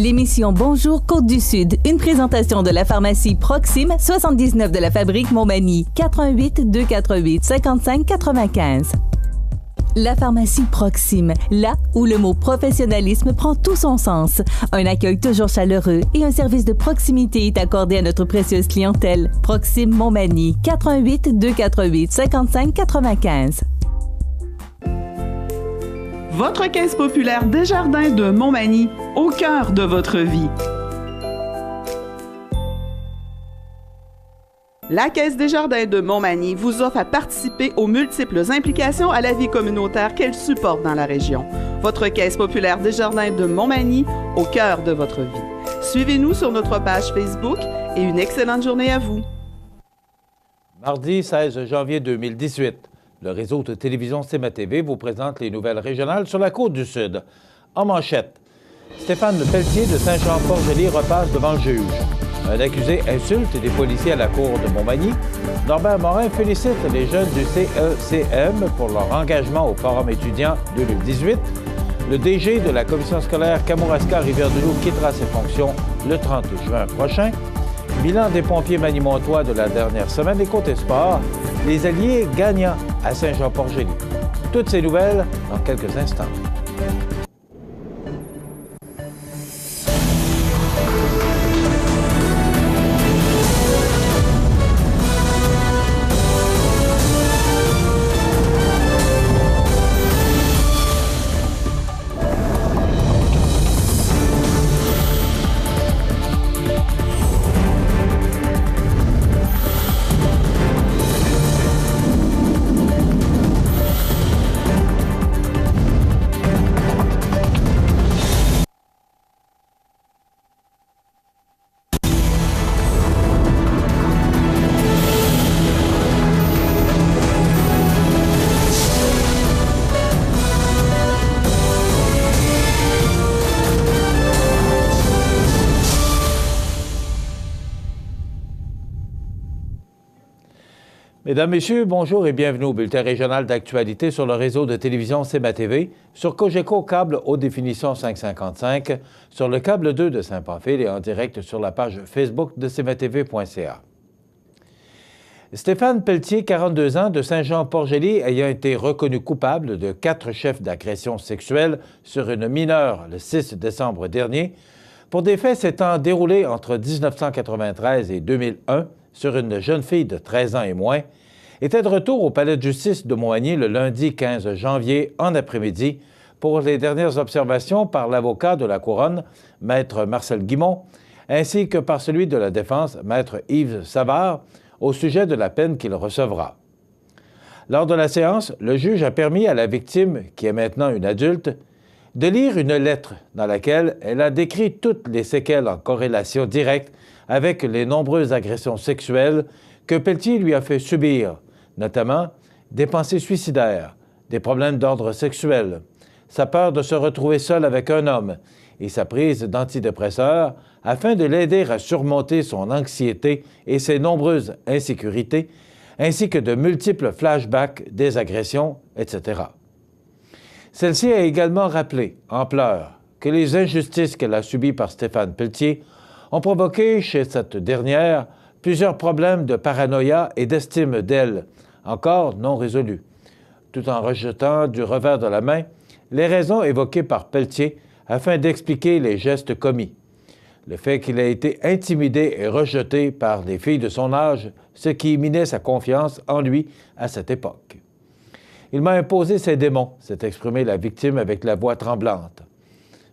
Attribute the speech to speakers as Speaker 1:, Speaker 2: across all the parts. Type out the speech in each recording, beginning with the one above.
Speaker 1: L'émission Bonjour Côte-du-Sud, une présentation de la pharmacie Proxime, 79 de la fabrique Montmagny, 88 248 55 95. La pharmacie Proxime, là où le mot professionnalisme prend tout son sens. Un accueil toujours chaleureux et un service de proximité est accordé à notre précieuse clientèle. Proxime Montmagny, 88 248 55 95.
Speaker 2: Votre caisse populaire Desjardins de Montmagny, au cœur de votre vie. La Caisse Desjardins de Montmagny vous offre à participer aux multiples implications à la vie communautaire qu'elle supporte dans la région. Votre Caisse populaire Desjardins de Montmagny, au cœur de votre vie. Suivez-nous sur notre page Facebook et une excellente journée à vous.
Speaker 3: Mardi 16 janvier 2018. Le réseau de télévision CMA-TV vous présente les nouvelles régionales sur la Côte-du-Sud. En manchette, Stéphane Pelletier de Saint-Jean-Port-Joli repasse devant le juge. Un accusé insulte des policiers à la cour de Montmagny. Norbert Morin félicite les jeunes du CECM pour leur engagement au Forum étudiant 2018. Le DG de la commission scolaire Kamouraska-Rivière-du-Loup quittera ses fonctions le 30 juin prochain. Bilan des pompiers manimontois de la dernière semaine et côté sport, les Alliés gagnant à Saint-Jean-Port-Joli. Toutes ces nouvelles dans quelques instants. Mesdames, Messieurs, bonjour et bienvenue au bulletin régional d'actualité sur le réseau de télévision CMA-TV, sur Cogeco câble haute définition 555, sur le câble 2 de Saint-Pamphile et en direct sur la page Facebook de cmatv.ca. Stéphane Pelletier, 42 ans, de Saint-Jean-Port-Joli, ayant été reconnu coupable de 4 chefs d'agression sexuelle sur une mineure le 6 décembre dernier, pour des faits s'étant déroulés entre 1993 et 2001 sur une jeune fille de 13 ans et moins, était de retour au palais de justice de Montmagny le lundi 15 janvier en après-midi pour les dernières observations par l'avocat de la Couronne, Maître Marcel Guimont, ainsi que par celui de la défense, Maître Yves Savard, au sujet de la peine qu'il recevra. Lors de la séance, le juge a permis à la victime, qui est maintenant une adulte, de lire une lettre dans laquelle elle a décrit toutes les séquelles en corrélation directe avec les nombreuses agressions sexuelles que Pelletier lui a fait subir, notamment des pensées suicidaires, des problèmes d'ordre sexuel, sa peur de se retrouver seul avec un homme et sa prise d'antidépresseurs afin de l'aider à surmonter son anxiété et ses nombreuses insécurités, ainsi que de multiples flashbacks des agressions, etc. Celle-ci a également rappelé, en pleurs, que les injustices qu'elle a subies par Stéphane Pelletier ont provoqué chez cette dernière plusieurs problèmes de paranoïa et d'estime d'elle, encore non résolus, tout en rejetant du revers de la main les raisons évoquées par Pelletier afin d'expliquer les gestes commis. Le fait qu'il a été intimidé et rejeté par des filles de son âge, ce qui minait sa confiance en lui à cette époque. « Il m'a imposé ses démons », s'est exprimée la victime avec la voix tremblante.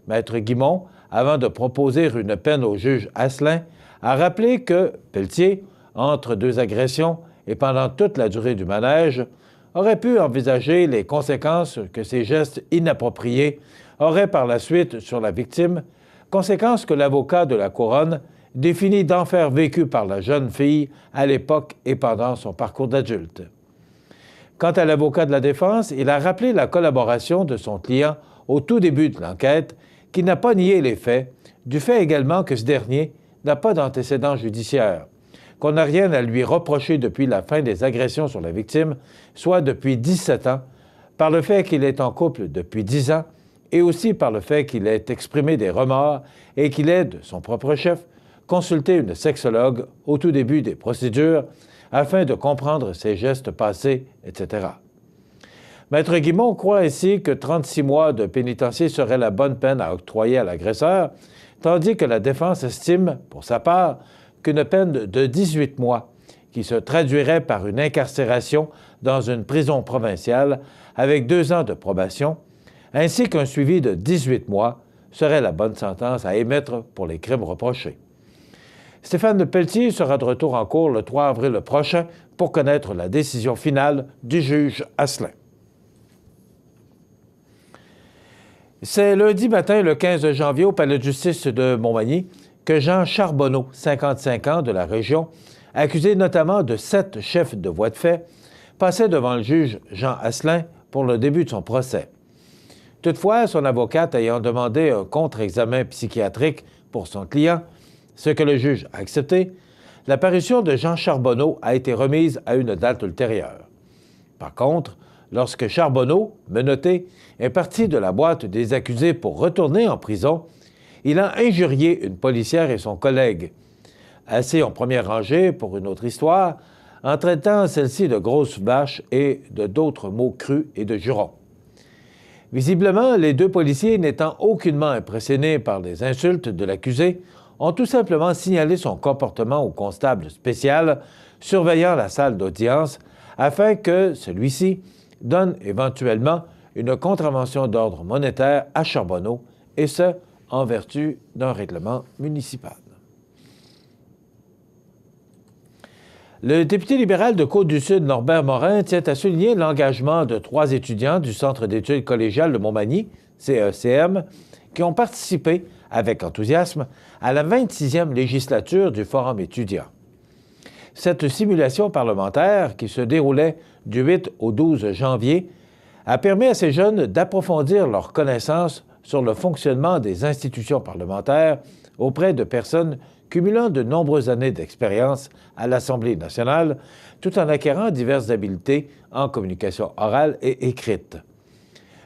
Speaker 3: Maître Guimont, avant de proposer une peine au juge Asselin, a rappelé que Pelletier, entre 2 agressions et pendant toute la durée du manège, aurait pu envisager les conséquences que ces gestes inappropriés auraient par la suite sur la victime, conséquences que l'avocat de la Couronne définit d'enfer vécu par la jeune fille à l'époque et pendant son parcours d'adulte. Quant à l'avocat de la défense, il a rappelé la collaboration de son client au tout début de l'enquête, qui n'a pas nié les faits, du fait également que ce dernier n'a pas d'antécédent judiciaire, qu'on n'a rien à lui reprocher depuis la fin des agressions sur la victime, soit depuis 17 ans, par le fait qu'il est en couple depuis 10 ans et aussi par le fait qu'il ait exprimé des remords et qu'il ait, de son propre chef, consulté une sexologue au tout début des procédures afin de comprendre ses gestes passés, etc. Maître Guimond croit ainsi que 36 mois de pénitencier serait la bonne peine à octroyer à l'agresseur, tandis que la défense estime, pour sa part, qu'une peine de 18 mois, qui se traduirait par une incarcération dans une prison provinciale avec 2 ans de probation, ainsi qu'un suivi de 18 mois, serait la bonne sentence à émettre pour les crimes reprochés. Stéphane Pelletier sera de retour en cour le 3 avril prochain pour connaître la décision finale du juge Asselin. C'est lundi matin, le 15 janvier, au palais de justice de Montmagny, que Jean Charbonneau, 55 ans, de la région, accusé notamment de 7 chefs de voies de fait, passait devant le juge Jean Asselin pour le début de son procès. Toutefois, son avocate ayant demandé un contre-examen psychiatrique pour son client, ce que le juge a accepté, la parution de Jean Charbonneau a été remise à une date ultérieure. Par contre, lorsque Charbonneau, menotté, est parti de la boîte des accusés pour retourner en prison, il a injurié une policière et son collègue, assis en première rangée pour une autre histoire, en traitant celle-ci de grosse vache et de d'autres mots crus et de jurons. Visiblement, les 2 policiers, n'étant aucunement impressionnés par les insultes de l'accusé, ont tout simplement signalé son comportement au constable spécial surveillant la salle d'audience afin que celui-ci donne éventuellement une contravention d'ordre monétaire à Charbonneau, et ce, en vertu d'un règlement municipal. Le député libéral de Côte-du-Sud, Norbert Morin, tient à souligner l'engagement de 3 étudiants du Centre d'études collégiales de Montmagny, CECM, qui ont participé avec enthousiasme à la 26e législature du Forum étudiant. Cette simulation parlementaire, qui se déroulait du 8 au 12 janvier, a permis à ces jeunes d'approfondir leurs connaissances sur le fonctionnement des institutions parlementaires auprès de personnes cumulant de nombreuses années d'expérience à l'Assemblée nationale, tout en acquérant diverses habiletés en communication orale et écrite.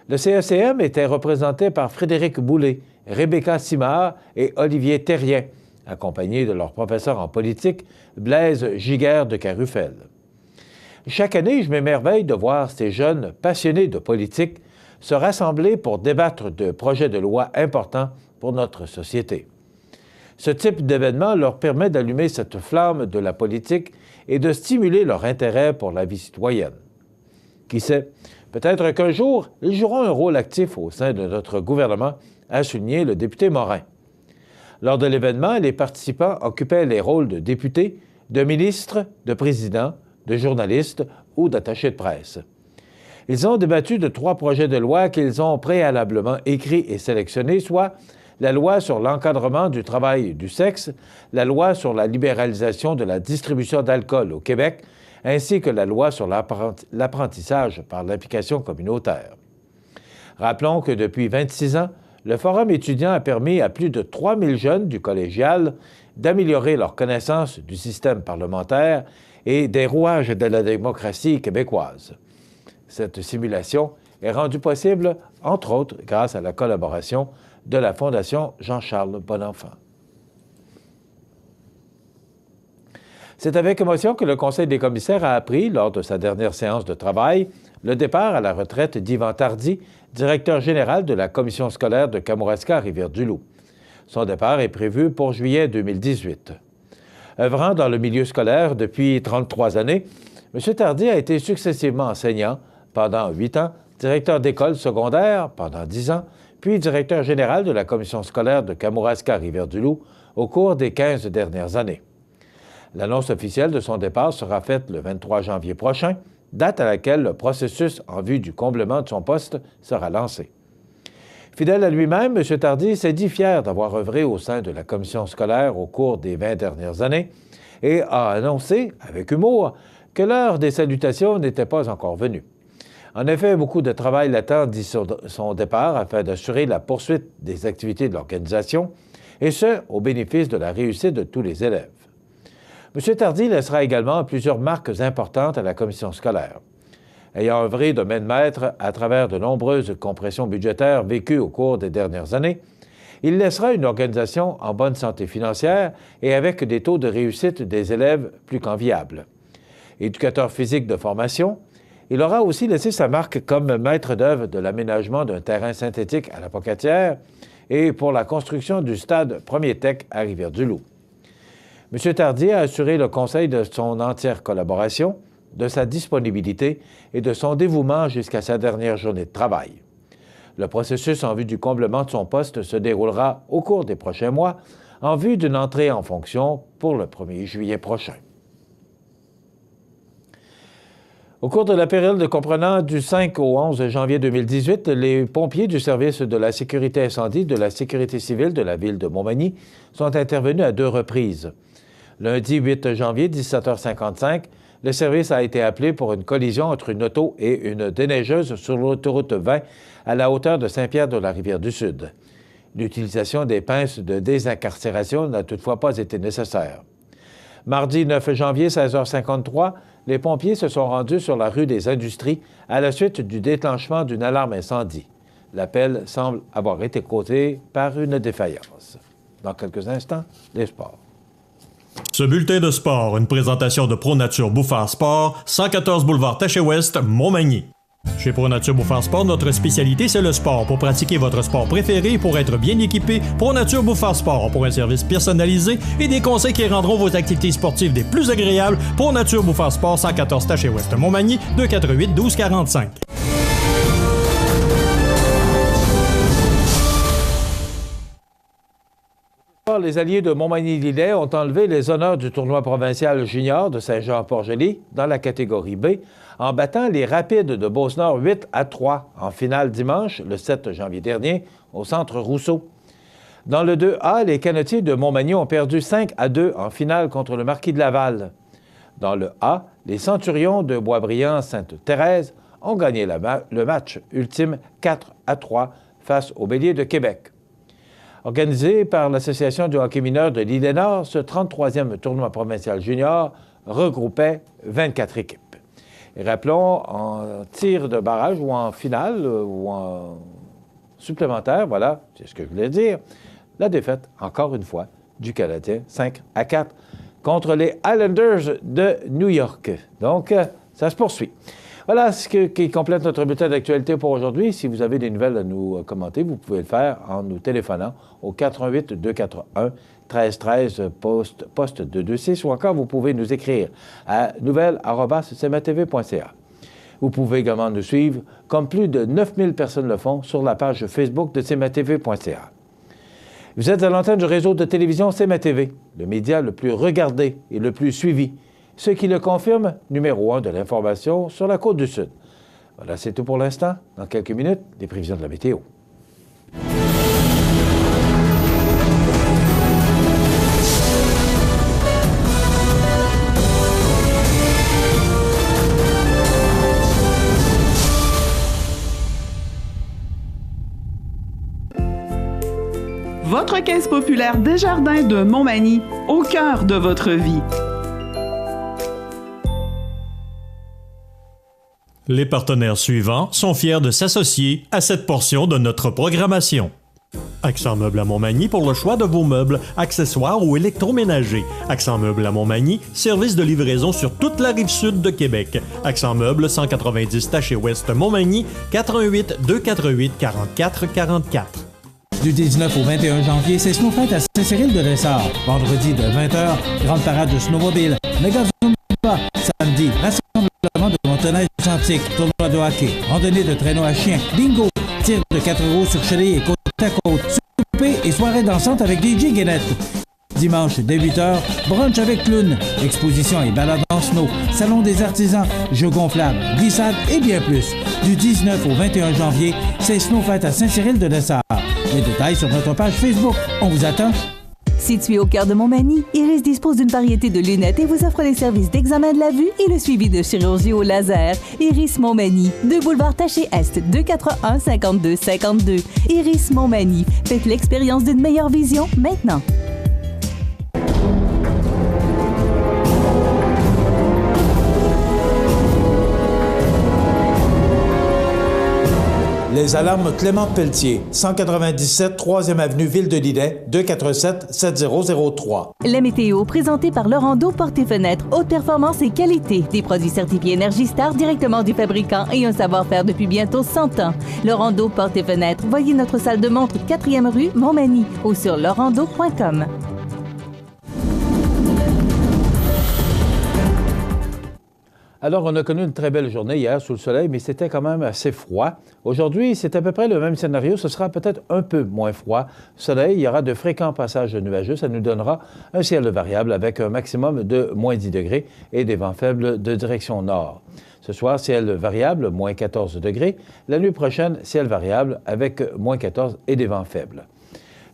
Speaker 3: Le CECM était représenté par Frédéric Boulay, Rebecca Simard et Olivier Terrien, accompagnés de leur professeur en politique, Blaise Giguère de Carufel. Chaque année, je m'émerveille de voir ces jeunes passionnés de politique se rassembler pour débattre de projets de loi importants pour notre société. Ce type d'événement leur permet d'allumer cette flamme de la politique et de stimuler leur intérêt pour la vie citoyenne. Qui sait, peut-être qu'un jour, ils joueront un rôle actif au sein de notre gouvernement, a souligné le député Morin. Lors de l'événement, les participants occupaient les rôles de députés, de ministres, de présidents, de journalistes ou d'attachés de presse. Ils ont débattu de 3 projets de loi qu'ils ont préalablement écrits et sélectionnés, soit la loi sur l'encadrement du travail du sexe, la loi sur la libéralisation de la distribution d'alcool au Québec, ainsi que la loi sur l'apprentissage par l'implication communautaire. Rappelons que depuis 26 ans, le Forum étudiant a permis à plus de 3000 jeunes du collégial d'améliorer leur connaissance du système parlementaire et des rouages de la démocratie québécoise. Cette simulation est rendue possible, entre autres, grâce à la collaboration de la Fondation Jean-Charles Bonenfant. C'est avec émotion que le Conseil des commissaires a appris, lors de sa dernière séance de travail, le départ à la retraite d'Yvan Tardy, directeur général de la commission scolaire de Kamouraska-Rivière-du-Loup. Son départ est prévu pour juillet 2018. Œuvrant dans le milieu scolaire depuis 33 années, M. Tardy a été successivement enseignant pendant 8 ans, directeur d'école secondaire pendant 10 ans, puis directeur général de la commission scolaire de Kamouraska-Rivière-du-Loup au cours des 15 dernières années. L'annonce officielle de son départ sera faite le 23 janvier prochain, date à laquelle le processus en vue du comblement de son poste sera lancé. Fidèle à lui-même, M. Tardy s'est dit fier d'avoir œuvré au sein de la commission scolaire au cours des 20 dernières années et a annoncé, avec humour, que l'heure des salutations n'était pas encore venue. En effet, beaucoup de travail l'attend d'ici son départ afin d'assurer la poursuite des activités de l'organisation, et ce, au bénéfice de la réussite de tous les élèves. M. Tardy laissera également plusieurs marques importantes à la commission scolaire. Ayant œuvré de main de maître à travers de nombreuses compressions budgétaires vécues au cours des dernières années, il laissera une organisation en bonne santé financière et avec des taux de réussite des élèves plus qu'enviables. Éducateur physique de formation, il aura aussi laissé sa marque comme maître d'œuvre de l'aménagement d'un terrain synthétique à la Pocatière et pour la construction du stade Premier Tech à Rivière-du-Loup. M. Tardy a assuré le conseil de son entière collaboration, de sa disponibilité et de son dévouement jusqu'à sa dernière journée de travail. Le processus en vue du comblement de son poste se déroulera au cours des prochains mois en vue d'une entrée en fonction pour le 1er juillet prochain. Au cours de la période comprenant du 5 au 11 janvier 2018, les pompiers du service de la sécurité incendie de la sécurité civile de la ville de Montmagny sont intervenus à 2 reprises. Lundi 8 janvier, 17h55, le service a été appelé pour une collision entre une auto et une déneigeuse sur l'autoroute 20 à la hauteur de Saint-Pierre-de-la-Rivière-du-Sud. L'utilisation des pinces de désincarcération n'a toutefois pas été nécessaire. Mardi 9 janvier, 16h53, les pompiers se sont rendus sur la rue des Industries à la suite du déclenchement d'une alarme incendie. L'appel semble avoir été causé par une défaillance. Dans quelques instants, les sports.
Speaker 4: Ce bulletin de sport, une présentation de ProNature Bouffard Sport, 114 boulevard Taché-Ouest, Montmagny. Chez ProNature Bouffard Sport, notre spécialité, c'est le sport. Pour pratiquer votre sport préféré et pour être bien équipé, ProNature Bouffard Sport. Pour un service personnalisé et des conseils qui rendront vos activités sportives des plus agréables, ProNature Bouffard Sport, 114 Taché-Ouest, Montmagny, 248-1245.
Speaker 3: Les alliés de Montmagny-Lillet ont enlevé les honneurs du tournoi provincial junior de Saint-Jean-Port-Joli dans la catégorie B en battant les Rapides de Beauce-Nord 8-3 en finale dimanche, le 7 janvier dernier, au Centre Rousseau. Dans le 2A, les Canotiers de Montmagny ont perdu 5-2 en finale contre le Marquis de Laval. Dans le A, les Centurions de Boisbriand-Sainte-Thérèse ont gagné le match ultime 4-3 face aux Béliers de Québec. Organisé par l'Association du hockey mineur de l'Île-et-Nord, ce 33e tournoi provincial junior regroupait 24 équipes. Et rappelons, en tir de barrage ou en finale ou en supplémentaire, voilà, c'est ce que je voulais dire, la défaite, encore une fois, du Canadien, 5-4, contre les Islanders de New York. Donc, ça se poursuit. Voilà ce qui complète notre bulletin d'actualité pour aujourd'hui. Si vous avez des nouvelles à nous commenter, vous pouvez le faire en nous téléphonant au 418-241-1313 poste 226 ou encore vous pouvez nous écrire à nouvelles@cmatv.ca. Vous pouvez également nous suivre, comme plus de 9000 personnes le font, sur la page Facebook de cmatv.ca. Vous êtes à l'antenne du réseau de télévision CMA-TV, le média le plus regardé et le plus suivi, ce qui le confirme, numéro 1 de l'information sur la Côte-du-Sud. Voilà, c'est tout pour l'instant. Dans quelques minutes, les prévisions de la météo.
Speaker 2: Votre caisse populaire Desjardins de Montmagny, au cœur de votre vie.
Speaker 4: Les partenaires suivants sont fiers de s'associer à cette portion de notre programmation. Accent Meubles à Montmagny pour le choix de vos meubles, accessoires ou électroménagers. Accent Meubles à Montmagny, service de livraison sur toute la rive sud de Québec. Accent Meubles, 190 Taché-Ouest Montmagny, 418-248-4444.
Speaker 5: Du 19 au 21 janvier, c'est Snowfête à Saint-Cyril-de-Lessard. Vendredi de 20h, grande parade de snowmobile. Méga Zumba. Samedi, rassemblement de motoneige antique, tournoi de hockey, randonnée de traîneau à chiens, bingo, tir de 4 roues sur chenille et côte à côte, souper et soirée dansante avec DJ Guénette. Dimanche, dès 8h, brunch avec clown, exposition et balade en snow, salon des artisans, jeux gonflables, glissades et bien plus. Du 19 au 21 janvier, c'est Snowfête à Saint-Cyril-de-Lessard. Les détails sur notre page Facebook. On vous attend.
Speaker 1: Situé au cœur de Montmagny, Iris dispose d'une variété de lunettes et vous offre les services d'examen de la vue et le suivi de chirurgie au laser. Iris Montmagny, 2 boulevard Taché-Est, 241-5252. Iris Montmagny, faites l'expérience d'une meilleure vision maintenant.
Speaker 5: Les alarmes Clément Pelletier, 197 3e avenue Ville-de-Lillet, 247-7003.
Speaker 1: La météo, présentée par Lorando Portes et Fenêtres, haute performance et qualité. Des produits certifiés Énergie Star directement du fabricant et un savoir-faire depuis bientôt 100 ans. Lorando Portes et Fenêtres, voyez notre salle de montre 4e rue Montmagny ou sur lorando.com.
Speaker 3: Alors, on a connu une très belle journée hier sous le soleil, mais c'était quand même assez froid. Aujourd'hui, c'est à peu près le même scénario. Ce sera peut-être un peu moins froid. Soleil, il y aura de fréquents passages nuageux. Ça nous donnera un ciel variable avec un maximum de moins 10 degrés et des vents faibles de direction nord. Ce soir, ciel variable, moins 14 degrés. La nuit prochaine, ciel variable avec moins 14 et des vents faibles.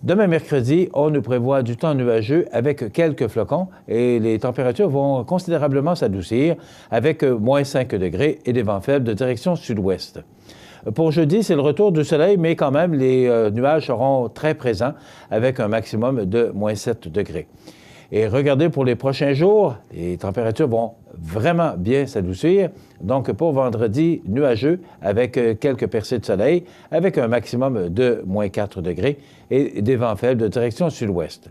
Speaker 3: Demain, mercredi, on nous prévoit du temps nuageux avec quelques flocons et les températures vont considérablement s'adoucir avec moins 5 degrés et des vents faibles de direction sud-ouest. Pour jeudi, c'est le retour du soleil, mais quand même, les nuages seront très présents avec un maximum de moins 7 degrés. Et regardez, pour les prochains jours, les températures vont vraiment bien s'adoucir. Donc, pour vendredi, nuageux avec quelques percées de soleil, avec un maximum de moins 4 degrés et des vents faibles de direction sud-ouest.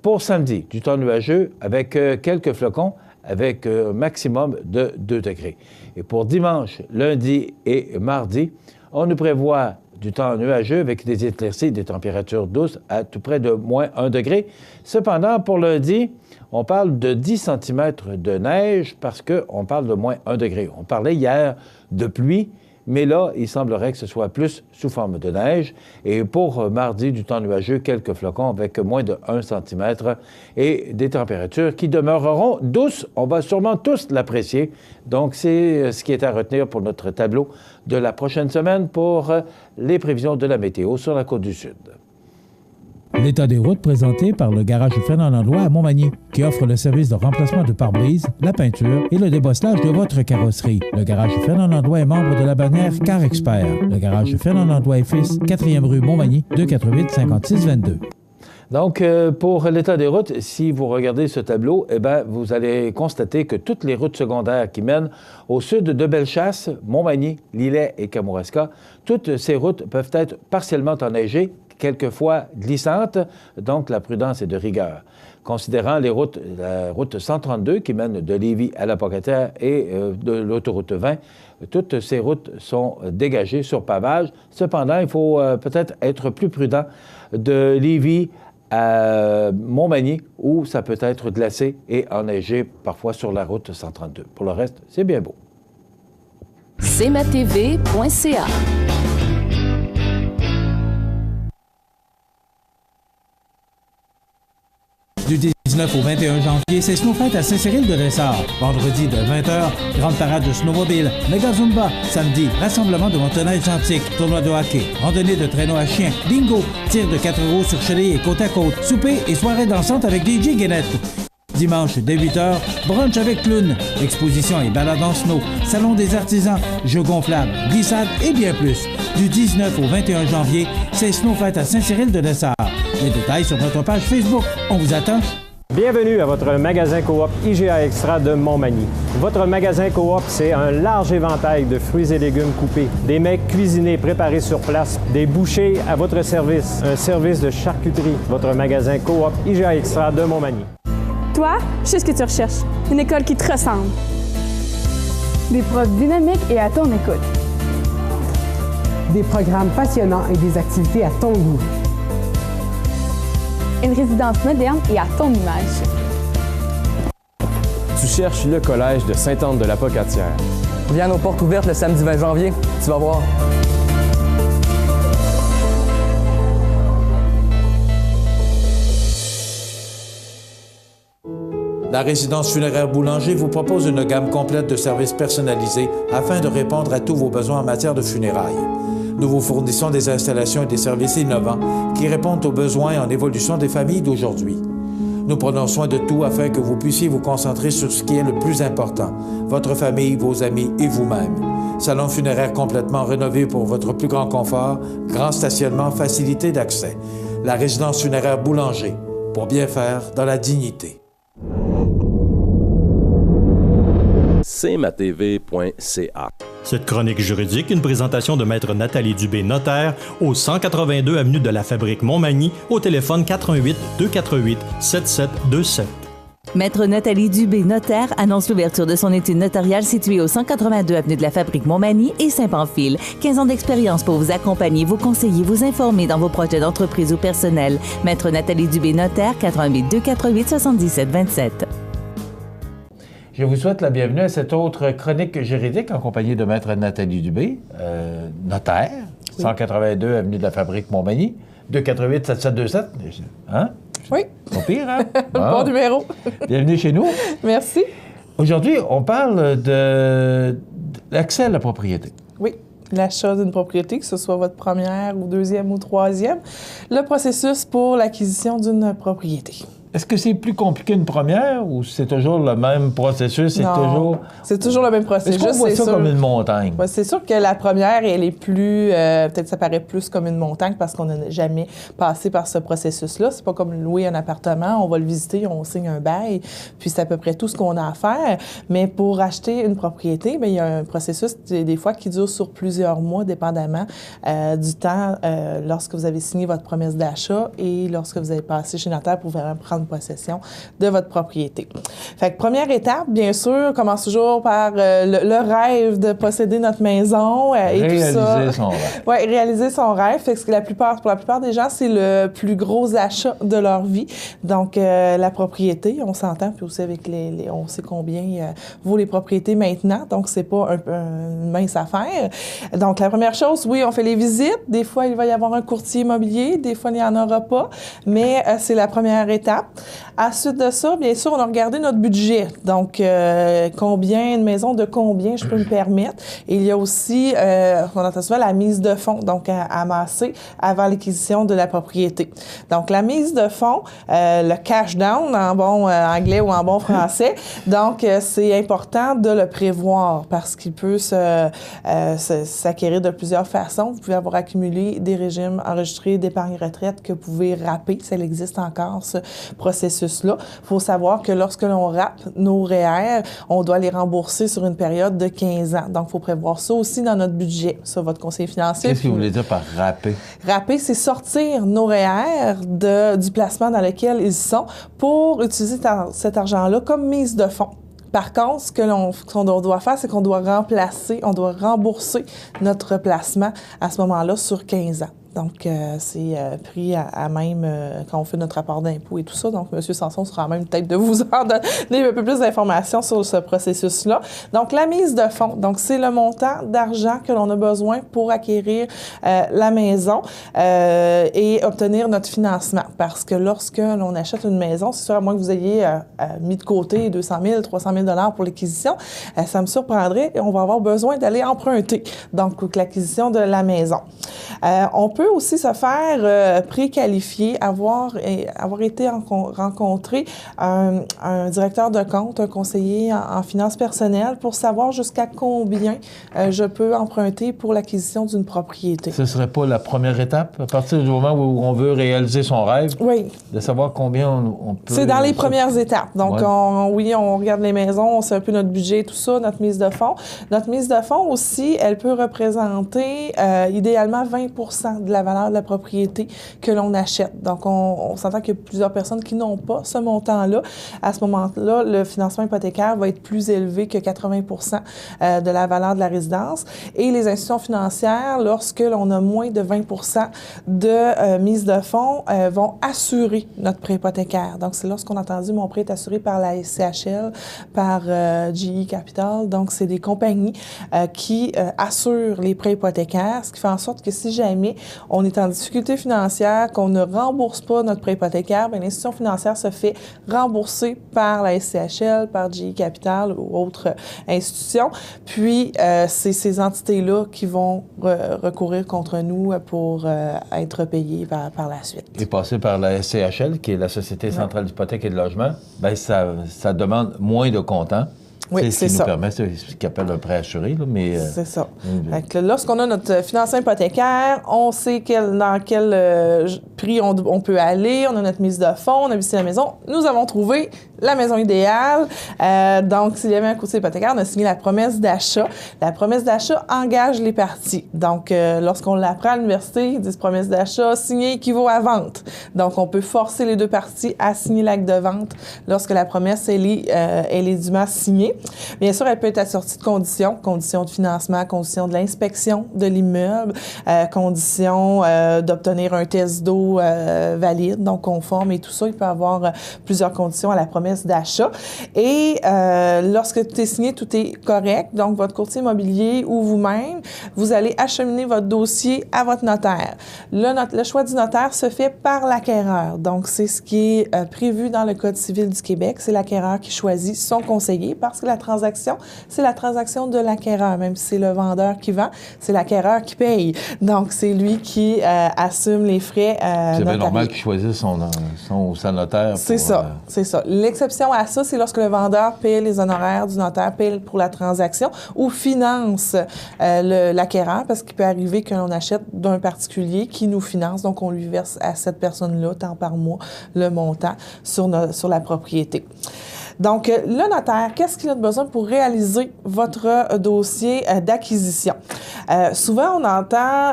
Speaker 3: Pour samedi, du temps nuageux avec quelques flocons, avec un maximum de 2 degrés. Et pour dimanche, lundi et mardi, on nous prévoit du temps nuageux avec des éclaircies, des températures douces à tout près de moins 1 degré. Cependant, pour lundi, on parle de 10 cm de neige parce qu'on parle de moins 1 degré. On parlait hier de pluie, mais là, il semblerait que ce soit plus sous forme de neige. Et pour mardi, du temps nuageux, quelques flocons avec moins de 1 cm et des températures qui demeureront douces. On va sûrement tous l'apprécier. Donc, c'est ce qui est à retenir pour notre tableau de la prochaine semaine pour les prévisions de la météo sur la Côte-du-Sud.
Speaker 5: L'état des routes présenté par le garage Fernand Landlois à Montmagny, qui offre le service de remplacement de pare-brise, la peinture et le débosselage de votre carrosserie. Le garage Fernand Landlois est membre de la bannière Car Expert. Le garage Fernand Landlois et Fils, 4e rue Montmagny, 248-5622.
Speaker 3: Donc, pour l'état des routes, si vous regardez ce tableau, eh bien, vous allez constater que toutes les routes secondaires qui mènent au sud de Bellechasse, Montmagny, Lillet et Kamouraska, toutes ces routes peuvent être partiellement enneigées, quelquefois glissantes, donc la prudence est de rigueur. Considérant la route 132 qui mène de Lévis à la Pocatière et de l'autoroute 20, toutes ces routes sont dégagées sur pavage. Cependant, il faut peut-être être plus prudent de Lévis à Montmagny, où ça peut être glacé et enneigé parfois sur la route 132. Pour le reste, c'est bien beau.
Speaker 6: cmatv.ca.
Speaker 5: Du 19 au 21 janvier, c'est Snowfight à Saint-Cyril-de-Lessard. Vendredi de 20h, grande parade de snowmobile, méga zumba. Samedi, rassemblement de motoneige antique, tournoi de hockey, randonnée de traîneau à chien, bingo, tir de 4 roues sur chenille et côte à côte, souper et soirée dansante avec DJ Guénette. Dimanche, dès 8h, brunch avec clown, exposition et balade en snow, salon des artisans, jeux gonflables, glissades et bien plus. Du 19 au 21 janvier, c'est Snowfight à Saint-Cyril-de-Lessard. Les détails sur notre page Facebook. On vous attend.
Speaker 7: Bienvenue à votre magasin Coop IGA Extra de Montmagny. Votre magasin Coop, c'est un large éventail de fruits et légumes coupés, des mets cuisinés préparés sur place, des bouchées à votre service, un service de charcuterie. Votre magasin Coop IGA Extra de Montmagny.
Speaker 8: Toi, je sais ce que tu recherches. Une école qui te ressemble. Des profs dynamiques et à ton écoute.
Speaker 9: Des programmes passionnants et des activités à ton goût.
Speaker 8: Une résidence moderne et à ton image.
Speaker 10: Tu cherches le collège de Sainte-Anne-de-la-Pocatière.
Speaker 11: Viens aux portes ouvertes le samedi 20 janvier. Tu vas voir.
Speaker 5: La résidence funéraire Boulanger vous propose une gamme complète de services personnalisés afin de répondre à tous vos besoins en matière de funérailles. Nous vous fournissons des installations et des services innovants qui répondent aux besoins en évolution des familles d'aujourd'hui. Nous prenons soin de tout afin que vous puissiez vous concentrer sur ce qui est le plus important, votre famille, vos amis et vous-même. Salon funéraire complètement rénové pour votre plus grand confort, grand stationnement, facilité d'accès. La résidence funéraire Boulanger, pour bien faire dans la dignité.
Speaker 6: cmatv.ca.
Speaker 4: Cette chronique juridique, une présentation de Maître Nathalie Dubé, notaire, au 182 avenue de la Fabrique Montmagny, au téléphone 418-248-7727.
Speaker 1: Maître Nathalie Dubé, notaire, annonce l'ouverture de son étude notariale située au 182 avenue de la Fabrique Montmagny et Saint-Pamphile. 15 ans d'expérience pour vous accompagner, vous conseiller, vous informer dans vos projets d'entreprise ou personnel. Maître Nathalie Dubé, notaire, 418-248-7727.
Speaker 3: Je vous souhaite la bienvenue à cette autre chronique juridique en compagnie de Maître Nathalie Dubé, notaire, 182 avenue de la Fabrique Montmagny, 248-7727. Hein?
Speaker 12: Oui.
Speaker 3: Pas pire, hein?
Speaker 12: Bon numéro.
Speaker 3: Bienvenue chez nous.
Speaker 12: Merci.
Speaker 3: Aujourd'hui, on parle de l'accès à la propriété.
Speaker 12: Oui. L'achat d'une propriété, que ce soit votre première ou deuxième ou troisième, le processus pour l'acquisition d'une propriété.
Speaker 3: Est-ce que c'est plus compliqué une première ou c'est toujours le même processus?
Speaker 12: Non, c'est toujours le même processus.
Speaker 3: Est-ce qu'on voit ça
Speaker 12: sûr.
Speaker 3: Comme une montagne?
Speaker 12: Ouais, c'est sûr que la première, elle est plus... peut-être ça paraît plus comme une montagne parce qu'on n'a jamais passé par ce processus-là. C'est pas comme louer un appartement, on va le visiter, on signe un bail, puis c'est à peu près tout ce qu'on a à faire. Mais pour acheter une propriété, bien, il y a un processus des fois qui dure sur plusieurs mois, dépendamment du temps lorsque vous avez signé votre promesse d'achat et lorsque vous avez passé chez notaire pour vraiment prendre possession de votre propriété. Fait que première étape, bien sûr, commence toujours par le rêve de posséder notre maison et tout ça.
Speaker 3: Réaliser son rêve.
Speaker 12: Oui, réaliser son rêve. Fait que pour la plupart des gens, c'est le plus gros achat de leur vie. Donc, la propriété, on s'entend, puis aussi avec on sait combien vaut les propriétés maintenant. Donc, c'est pas une mince affaire. Donc, la première chose, oui, on fait les visites. Des fois, il va y avoir un courtier immobilier. Des fois, il n'y en aura pas. Mais c'est la première étape. Ensuite de ça, bien sûr, on a regardé notre budget. Donc, une maison de combien je peux me permettre. Et il y a aussi, on entend souvent la mise de fonds, donc à amasser avant l'acquisition de la propriété. Donc, la mise de fonds, le cash down en bon anglais ou en bon français. Donc, c'est important de le prévoir parce qu'il peut s'acquérir de plusieurs façons. Vous pouvez avoir accumulé des régimes enregistrés d'épargne retraite que vous pouvez rapper. Ça existe encore, ce processus-là. Il faut savoir que lorsque l'on rappe nos REER, on doit les rembourser sur une période de 15 ans. Donc, il faut prévoir ça aussi dans notre budget, ça, votre conseiller financier.
Speaker 3: Qu'est-ce que vous voulez dire par rapper? Rapper,
Speaker 12: c'est sortir nos REER du placement dans lequel ils sont pour utiliser cet argent-là comme mise de fonds. Par contre, ce qu'on doit faire, c'est qu'on doit rembourser notre placement à ce moment-là sur 15 ans. Donc, c'est pris à même quand on fait notre rapport d'impôt et tout ça. Donc, M. Sanson sera même peut-être de vous en donner un peu plus d'informations sur ce processus-là. Donc, la mise de fonds. Donc, c'est le montant d'argent que l'on a besoin pour acquérir la maison et obtenir notre financement. Parce que lorsque l'on achète une maison, c'est sûr, à moins que vous ayez mis de côté 200 000, 300 000 $ pour l'acquisition, ça me surprendrait et on va avoir besoin d'aller emprunter. Donc, pour l'acquisition de la maison. On peut aussi se faire préqualifier, avoir été rencontrer un directeur de compte, un conseiller en finances personnelles pour savoir jusqu'à combien je peux emprunter pour l'acquisition d'une propriété.
Speaker 3: Ce ne serait pas la première étape, à partir du moment où on veut réaliser son rêve?
Speaker 12: Oui.
Speaker 3: De savoir combien on peut...
Speaker 12: C'est dans les premières étapes. Donc, ouais. on regarde les maisons, on sait un peu notre budget, tout ça, notre mise de fonds. Notre mise de fonds aussi, elle peut représenter idéalement 20 % de la valeur de la propriété que l'on achète. Donc, on s'entend qu'il y a plusieurs personnes qui n'ont pas ce montant-là. À ce moment-là, le financement hypothécaire va être plus élevé que 80 % de la valeur de la résidence. Et les institutions financières, lorsque l'on a moins de 20 % de mise de fonds, vont assurer notre prêt hypothécaire. Donc, c'est lorsqu'on a entendu mon prêt est assuré par la SCHL, par GE Capital. Donc, c'est des compagnies qui assurent les prêts hypothécaires, ce qui fait en sorte que si jamais on est en difficulté financière, qu'on ne rembourse pas notre prêt hypothécaire, bien, l'institution financière se fait rembourser par la SCHL, par GE Capital ou autre institution. Puis, c'est ces entités-là qui vont recourir contre nous pour être payées par la suite.
Speaker 3: Et passer par la SCHL, qui est la Société centrale d'hypothèque et de logement, bien, ça demande moins de comptant.
Speaker 12: Oui,
Speaker 3: c'est ce qui nous permet, c'est ce qu'on appelle un prêt assuré, là, mais...
Speaker 12: c'est ça. Lorsqu'on a notre financement hypothécaire, on sait dans quel prix on peut aller, on a notre mise de fonds, on a visité la maison. Nous avons trouvé la maison idéale. Donc, s'il y avait un courtier hypothécaire, on a signé la promesse d'achat. La promesse d'achat engage les parties. Donc, lorsqu'on l'apprend à l'université, ils disent promesse d'achat signée équivaut à vente. Donc, on peut forcer les deux parties à signer l'acte de vente lorsque la promesse elle est dûment signée. Bien sûr, elle peut être assortie de conditions de financement, conditions de l'inspection de l'immeuble, conditions d'obtenir un test d'eau valide, donc conforme et tout ça. Il peut y avoir plusieurs conditions à la promesse d'achat. Et lorsque tout est signé, tout est correct. Donc, votre courtier immobilier ou vous-même, vous allez acheminer votre dossier à votre notaire. Le choix du notaire se fait par l'acquéreur. Donc, c'est ce qui est prévu dans le Code civil du Québec. C'est l'acquéreur qui choisit son conseiller parce que la transaction, c'est la transaction de l'acquéreur. Même si c'est le vendeur qui vend, c'est l'acquéreur qui paye. Donc, c'est lui qui assume les frais
Speaker 3: c'est bien normal qu'il choisisse sa notaire.
Speaker 12: C'est ça, c'est ça. L'exception à ça, c'est lorsque le vendeur paie les honoraires du notaire, paie pour la transaction ou finance l'acquéreur, parce qu'il peut arriver que l'on achète d'un particulier qui nous finance, donc on lui verse à cette personne-là, tant par mois, le montant sur la propriété. Donc, le notaire, qu'est-ce qu'il a besoin pour réaliser votre dossier d'acquisition? Souvent, on entend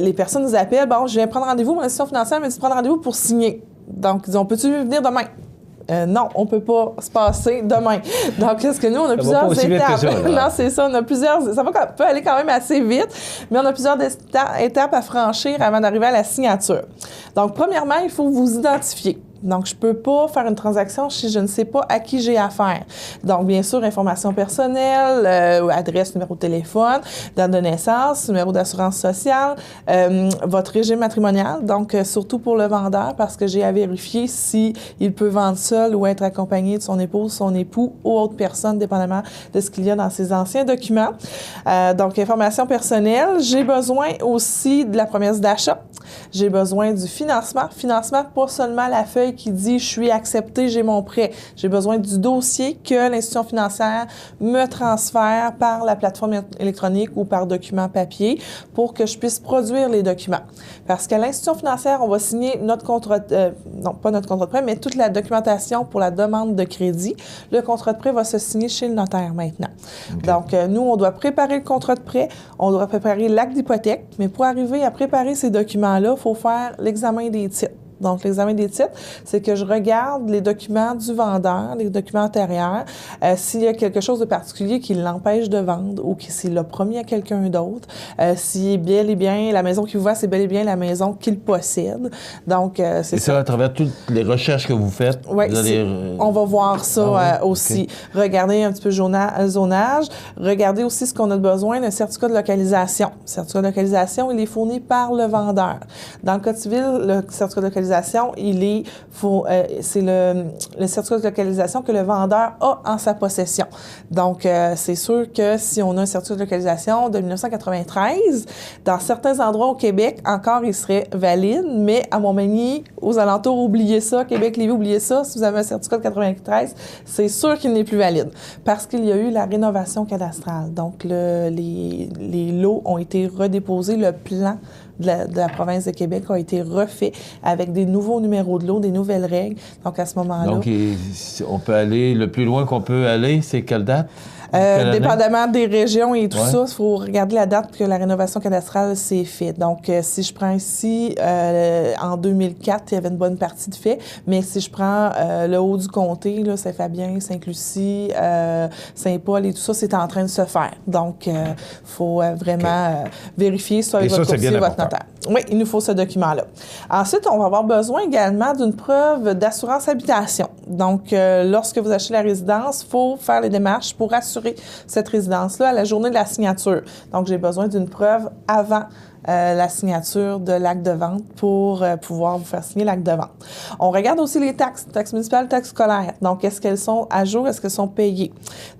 Speaker 12: les personnes nous appellent, bon, je viens prendre rendez-vous, mon institution financière me dit de prendre rendez-vous pour signer. Donc, ils disent, peux-tu venir demain? Non, on ne peut pas se passer demain. Donc, qu'est-ce que nous, on a plusieurs étapes. Non, c'est ça, on a plusieurs... Ça peut aller quand même assez vite, mais on a plusieurs étapes à franchir avant d'arriver à la signature. Donc, premièrement, il faut vous identifier. Donc, je ne peux pas faire une transaction si je ne sais pas à qui j'ai affaire. Donc, bien sûr, information personnelle, adresse, numéro de téléphone, date de naissance, numéro d'assurance sociale, votre régime matrimonial, donc surtout pour le vendeur, parce que j'ai à vérifier s'il peut vendre seul ou être accompagné de son épouse, son époux ou autre personne, dépendamment de ce qu'il y a dans ses anciens documents. Donc, information personnelle. J'ai besoin aussi de la promesse d'achat. J'ai besoin du financement. Financement, pas seulement la feuille qui dit « je suis accepté, j'ai mon prêt ». J'ai besoin du dossier que l'institution financière me transfère par la plateforme électronique ou par document papier pour que je puisse produire les documents. Parce qu'à l'institution financière, on va signer notre contrat, non pas notre contrat de prêt, mais toute la documentation pour la demande de crédit. Le contrat de prêt va se signer chez le notaire maintenant. Okay. Donc, nous, on doit préparer le contrat de prêt, on doit préparer l'acte d'hypothèque, mais pour arriver à préparer ces documents-là, il faut faire l'examen des titres. Donc, l'examen des titres, c'est que je regarde les documents du vendeur, les documents antérieurs, s'il y a quelque chose de particulier qui l'empêche de vendre ou s'il l'a promis à quelqu'un d'autre, si bel et bien la maison qu'il vous vend, c'est bel et bien la maison qu'il possède. Donc, c'est ça.
Speaker 3: Et ça, à travers toutes les recherches que vous faites?
Speaker 12: Oui, on va voir ça aussi. Okay. Regardez un petit peu le zonage. Regardez aussi ce qu'on a besoin, le certificat de localisation. Le certificat de localisation, il est fourni par le vendeur. Dans le Code civil, le certificat de localisation, c'est le certificat de localisation que le vendeur a en sa possession. Donc, c'est sûr que si on a un certificat de localisation de 1993, dans certains endroits au Québec, encore, il serait valide, mais à Montmagny, aux alentours, oubliez ça. Québec, Lévis, oubliez ça. Si vous avez un certificat de 93, c'est sûr qu'il n'est plus valide parce qu'il y a eu la rénovation cadastrale. Donc, les lots ont été redéposés, le plan de la province de Québec a été refait avec des nouveaux numéros de lot, des nouvelles règles. Donc, à ce moment-là...
Speaker 3: Donc, on peut aller... Le plus loin qu'on peut aller, c'est quelle date?
Speaker 12: Dépendamment des régions et tout ça, il faut regarder la date que la rénovation cadastrale s'est faite. Donc, si je prends ici, en 2004, il y avait une bonne partie de fait, mais si je prends le haut du comté, là, Saint-Fabien, Sainte-Lucie, Saint-Paul et tout ça, c'est en train de se faire. Donc, il faut vraiment vérifier soit avec votre courtier ou votre notaire. Oui, il nous faut ce document-là. Ensuite, on va avoir besoin également d'une preuve d'assurance habitation. Donc, lorsque vous achetez la résidence, il faut faire les démarches pour assurer cette résidence-là à la journée de la signature. Donc, j'ai besoin d'une preuve avant la signature de l'acte de vente pour pouvoir vous faire signer l'acte de vente. On regarde aussi les taxes municipales, taxes scolaires. Donc, est-ce qu'elles sont à jour, est-ce qu'elles sont payées?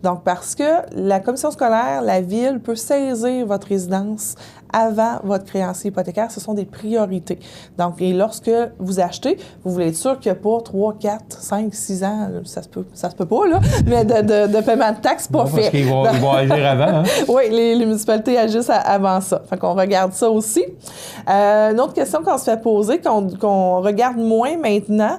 Speaker 12: Donc, parce que la commission scolaire, la ville, peut saisir votre résidence avant votre créancier hypothécaire, ce sont des priorités. Donc, et lorsque vous achetez, vous voulez être sûr qu'il n'y a pas 3, 4, 5, 6 ans, ça se peut pas, là, mais de paiement de taxes pas fait.
Speaker 3: Parce qu'ils vont agir avant. Hein?
Speaker 12: Oui, les municipalités agissent avant ça. Fait qu'on regarde ça aussi. Une autre question qu'on se fait poser, qu'on regarde moins maintenant,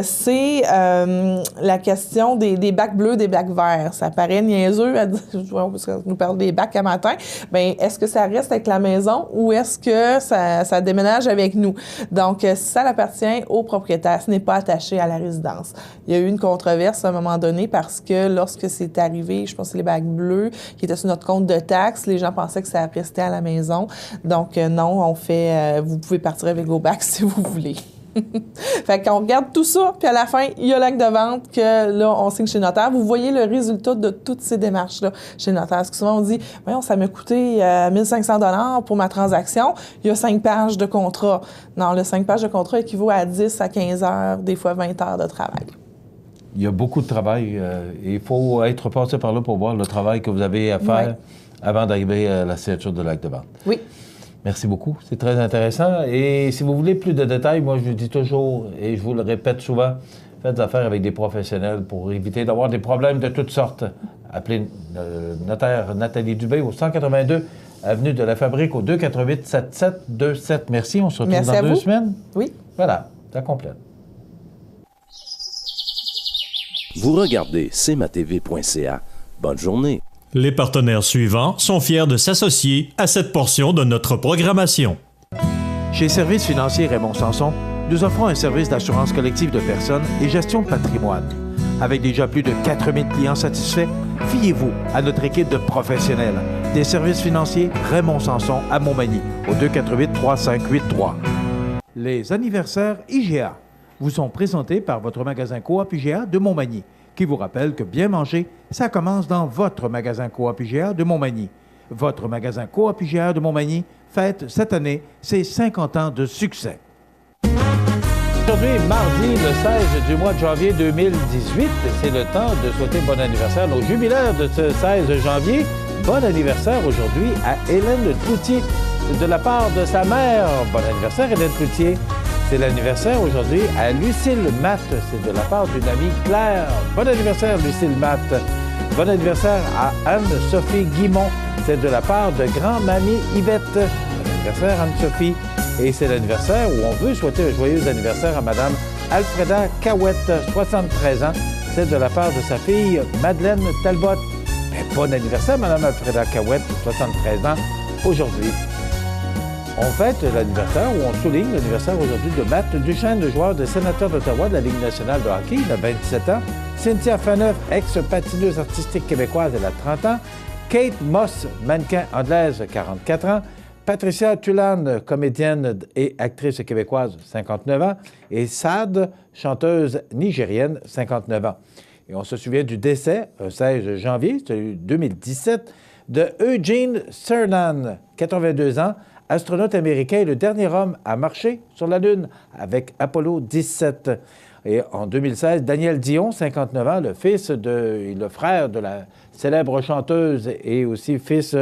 Speaker 12: c'est la question des bacs bleus, des bacs verts. Ça paraît niaiseux, parce qu'on nous parle des bacs à matin. Bien, est-ce que ça reste avec la maison ou est-ce que ça déménage avec nous? Donc, ça appartient au propriétaire. Ce n'est pas attaché à la résidence. Il y a eu une controverse à un moment donné parce que lorsque c'est arrivé, je pense que c'est les bacs bleus qui étaient sur notre compte de taxes, les gens pensaient que ça restait à la maison. Donc, non, on fait... vous pouvez partir avec vos bacs si vous voulez. Fait qu'on regarde tout ça, puis à la fin, il y a l'acte de vente que là, on signe chez le notaire. Vous voyez le résultat de toutes ces démarches-là chez le notaire. Parce que souvent, on dit, voyons, ça m'a coûté 1 500 $ pour ma transaction. Il y a 5 pages de contrat. Non, le 5 pages de contrat équivaut à 10 à 15 heures, des fois 20 heures de travail.
Speaker 3: Il y a beaucoup de travail. Il faut être passé par là pour voir le travail que vous avez à faire avant d'arriver à la signature de l'acte de vente.
Speaker 12: Oui.
Speaker 3: Merci beaucoup, c'est très intéressant. Et si vous voulez plus de détails, moi je vous dis toujours, et je vous le répète souvent, faites affaire avec des professionnels pour éviter d'avoir des problèmes de toutes sortes. Appelez le notaire Nathalie Dubé au 182 avenue de la Fabrique au 248-7727. Merci, on se retrouve dans 2 semaines.
Speaker 12: Oui.
Speaker 3: Voilà, ça complète.
Speaker 6: Vous regardez cmatv.ca. Bonne journée.
Speaker 4: Les partenaires suivants sont fiers de s'associer à cette portion de notre programmation.
Speaker 13: Chez Services financiers Raymond Sanson, nous offrons un service d'assurance collective de personnes et gestion de patrimoine. Avec déjà plus de 4000 clients satisfaits, fiez-vous à notre équipe de professionnels des services financiers Raymond Sanson à Montmagny au 248-3583. Les anniversaires IGA vous sont présentés par votre magasin Coop IGA de Montmagny, qui vous rappelle que bien manger, ça commence dans votre magasin Coop IGA de Montmagny. Votre magasin Coop IGA de Montmagny fête cette année ses 50 ans de succès.
Speaker 3: Aujourd'hui, mardi, le 16 du mois de janvier 2018, c'est le temps de souhaiter bon anniversaire à nos jubilaires de ce 16 janvier. Bon anniversaire aujourd'hui à Hélène Cloutier de la part de sa mère. Bon anniversaire, Hélène Cloutier. C'est l'anniversaire aujourd'hui à Lucille Matt. C'est de la part d'une amie Claire. Bon anniversaire, Lucille Matt. Bon anniversaire à Anne-Sophie Guimont. C'est de la part de grand-mamie Yvette. Bon anniversaire, Anne-Sophie. Et c'est l'anniversaire où on veut souhaiter un joyeux anniversaire à Madame Alfreda Cahouette, 73 ans. C'est de la part de sa fille Madeleine Talbot. Mais bon anniversaire, Madame Alfreda Cahouette, 73 ans, aujourd'hui. On fête l'anniversaire, ou on souligne l'anniversaire aujourd'hui de Matt Duchesne, le joueur de sénateur d'Ottawa de la Ligue nationale de hockey, il a 27 ans. Cynthia Faneuf, ex-patineuse artistique québécoise, elle a 30 ans. Kate Moss, mannequin anglaise, 44 ans. Patricia Tulane, comédienne et actrice québécoise, 59 ans. Et Sad, chanteuse nigérienne, 59 ans. Et on se souvient du décès, le 16 janvier, celui 2017, de Eugene Cernan, 82 ans, astronaute américain et le dernier homme à marcher sur la Lune avec Apollo 17. Et en 2016, Daniel Dion, 59 ans, le frère de la célèbre chanteuse et aussi fils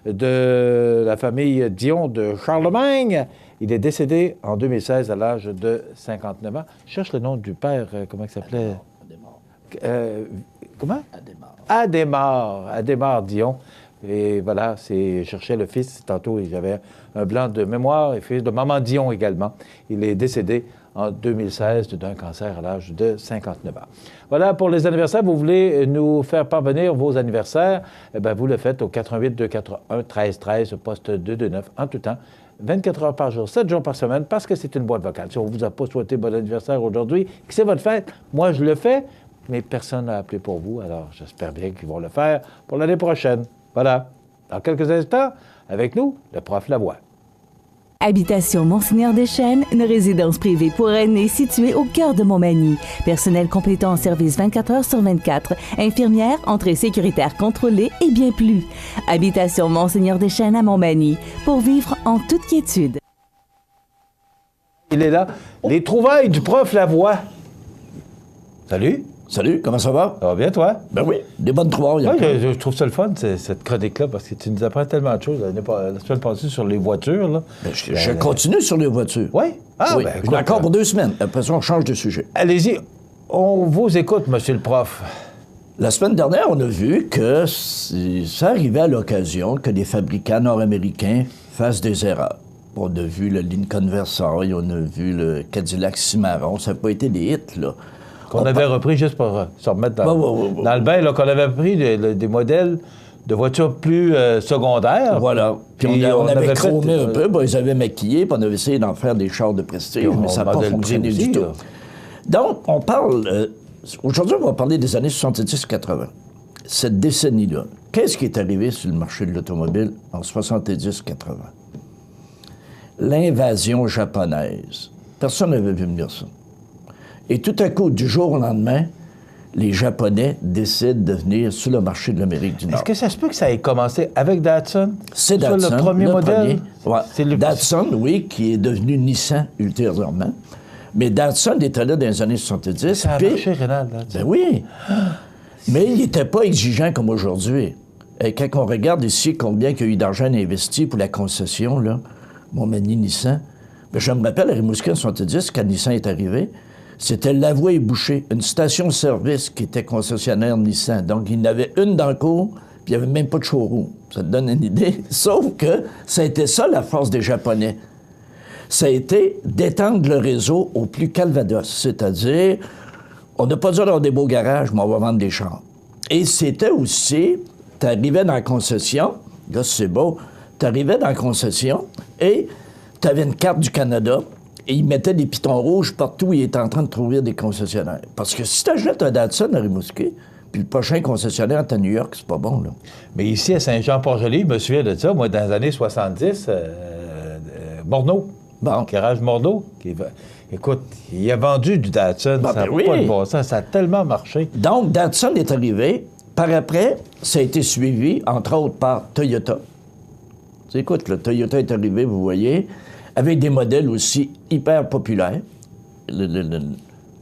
Speaker 3: de la famille Dion de Charlemagne. Il est décédé en 2016 à l'âge de 59 ans. Je cherche le nom du père, comment il s'appelait? Comment? Adhémar Dion. Et voilà, je cherchais le fils. Tantôt, j'avais un blanc de mémoire et fils de Maman Dion également. Il est décédé en 2016 d'un cancer à l'âge de 59 ans. Voilà, pour les anniversaires, vous voulez nous faire parvenir vos anniversaires, eh bien, vous le faites au 88-241-1313, poste 229, en tout temps, 24 heures par jour, 7 jours par semaine, parce que c'est une boîte vocale. Si on ne vous a pas souhaité bon anniversaire aujourd'hui, que c'est votre fête, moi je le fais, mais personne n'a appelé pour vous, alors j'espère bien qu'ils vont le faire pour l'année prochaine. Voilà. Dans quelques instants, avec nous, le prof Lavoie.
Speaker 1: Habitation Monseigneur Deschênes, une résidence privée pour aînés située au cœur de Montmagny. Personnel complétant en service 24 heures sur 24. Infirmière, entrée sécuritaire contrôlée et bien plus. Habitation Monseigneur Deschênes à Montmagny. Pour vivre en toute quiétude.
Speaker 3: Il est là. Les trouvailles du prof Lavoie. Salut.
Speaker 14: Salut, comment ça va?
Speaker 3: Ça va bien, toi?
Speaker 14: Ben oui, des bonnes trois.
Speaker 3: Oui, je trouve ça le fun, cette chronique-là, parce que tu nous apprends tellement de choses. La semaine passée, sur les voitures, là.
Speaker 14: Ben, je continue sur les voitures.
Speaker 3: Oui? Ah,
Speaker 14: oui.
Speaker 3: ben,
Speaker 14: Encore pour 2 semaines. Après ça, on change de sujet.
Speaker 3: Allez-y. On vous écoute, monsieur le prof.
Speaker 14: La semaine dernière, on a vu que ça arrivait à l'occasion que les fabricants nord-américains fassent des erreurs. On a vu le Lincoln Versailles, on a vu le Cadillac Cimarron. Ça n'a pas été des hits, là.
Speaker 3: Qu'on avait repris juste pour se remettre dans le bain, là, qu'on avait pris des modèles de voitures plus secondaires.
Speaker 14: Voilà. Puis on avait chromé un peu, ils avaient maquillé, puis on avait essayé d'en faire des chars de prestige, mais ça n'a pas fonctionné du tout. Donc, on parle... aujourd'hui, on va parler des années 70-80. Cette décennie-là, qu'est-ce qui est arrivé sur le marché de l'automobile en 70-80? L'invasion japonaise. Personne n'avait vu venir ça. Et tout à coup, du jour au lendemain, les Japonais décident de venir sur le marché de l'Amérique du Nord.
Speaker 3: Est-ce que ça se peut que ça ait commencé avec Datsun?
Speaker 14: C'est Datsun,
Speaker 3: le premier modèle?
Speaker 14: Ouais. Datsun, oui, qui est devenu Nissan ultérieurement. Mais Datsun était là dans les années 70.
Speaker 3: Ça a marché, Rénal.
Speaker 14: Ben oui. Mais il n'était pas exigeant comme aujourd'hui. Et quand on regarde ici combien il y a eu d'argent investi pour la concession, là, Montmagny-Nissan, ben, je me rappelle à Rimouski en 70, quand Nissan est arrivé, c'était Lavoie et Boucher, une station-service qui était concessionnaire Nissan. Donc, il y en avait une dans le cours, puis il n'y avait même pas de showroom. Ça te donne une idée. Sauf que ça a été ça, la force des Japonais. Ça a été d'étendre le réseau au plus Calvados. C'est-à-dire, on n'a pas besoin d'avoir des beaux garages, mais on va vendre des chars. Et c'était aussi, tu arrivais dans la concession, là, c'est beau, tu arrivais dans la concession et tu avais une carte du Canada, et ils mettaient des pitons rouges partout où ils étaient en train de trouver des concessionnaires. Parce que si tu achètes un Datsun à Rimouski, puis le prochain concessionnaire est à New York, c'est pas bon, là.
Speaker 3: Mais ici, à Saint-Jean-Port-Joli, je me souviens de ça, moi, dans les années 70, Morneau, Garage Morneau, écoute, il a vendu du Datsun, ça n'a pas de bon sens, ça a tellement marché.
Speaker 14: Donc, Datsun est arrivé. Par après, ça a été suivi, entre autres, par Toyota. Écoute, le Toyota est arrivé, vous voyez, avec des modèles aussi hyper populaires. Tu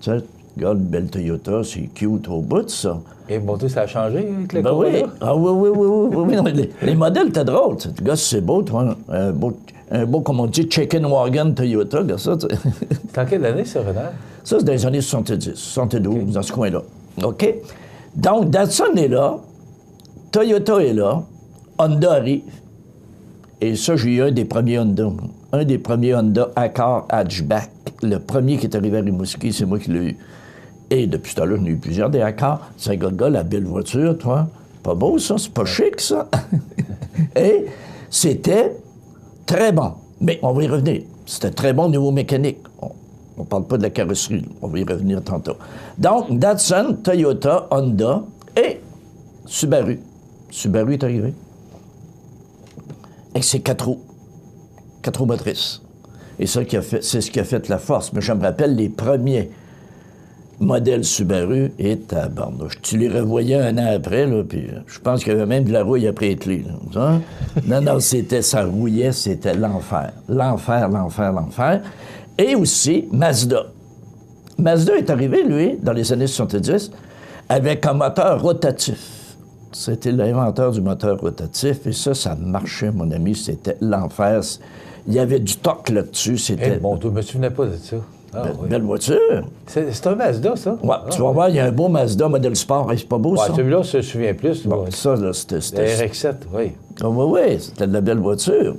Speaker 14: sais, regarde, une belle Toyota, c'est cute au bout, ça.
Speaker 3: Et bon, ça a changé avec le
Speaker 14: Corolla? Oui. Ah oui. Non, les modèles étaient drôles. Gars, c'est beau, toi. Un beau, comme on dit, chicken wagon Toyota, gars, ça.
Speaker 3: C'est en quelle année, ça, Renard?
Speaker 14: Ça, c'est dans les années 70, 72, okay. Dans ce coin-là. OK? Donc, Datsun est là, Toyota est là, Honda arrive. Et ça, j'ai eu un des premiers Honda. Un des premiers Honda Accord Hatchback. Le premier qui est arrivé à Rimouski, c'est moi qui l'ai eu. Et depuis ce temps-là, j'en ai eu plusieurs des Accords. C'est un gars, la belle voiture, toi. Pas beau, ça? C'est pas chic, ça? Et c'était très bon. Mais on va y revenir. C'était très bon au niveau mécanique. On ne parle pas de la carrosserie. On va y revenir tantôt. Donc, Datsun, Toyota, Honda et Subaru. Subaru est arrivé. Et c'est 4 roues. 4 roues motrices. Et ça, c'est ce qui a fait la force. Mais je me rappelle, les premiers modèles Subaru étaient à barnouche. Tu les revoyais un an après, là, puis je pense qu'il y avait même de la rouille après les clés. Hein? Non, ça rouillait, c'était l'enfer. L'enfer. Et aussi, Mazda. Mazda est arrivé, lui, dans les années 70, avec un moteur rotatif. C'était l'inventeur du moteur rotatif, et ça marchait, mon ami, c'était l'enfer. Il y avait du torque là-dessus, c'était...
Speaker 3: Bon, je me souvenais pas de ça.
Speaker 14: Belle voiture.
Speaker 3: C'est un Mazda, ça?
Speaker 14: Oui, tu vas voir, il y a un beau Mazda modèle sport, c'est pas beau, ça?
Speaker 3: Celui-là, je me souviens plus.
Speaker 14: Bon, ça, là, c'était...
Speaker 3: RX-7, oui.
Speaker 14: Oui, c'était de la belle voiture.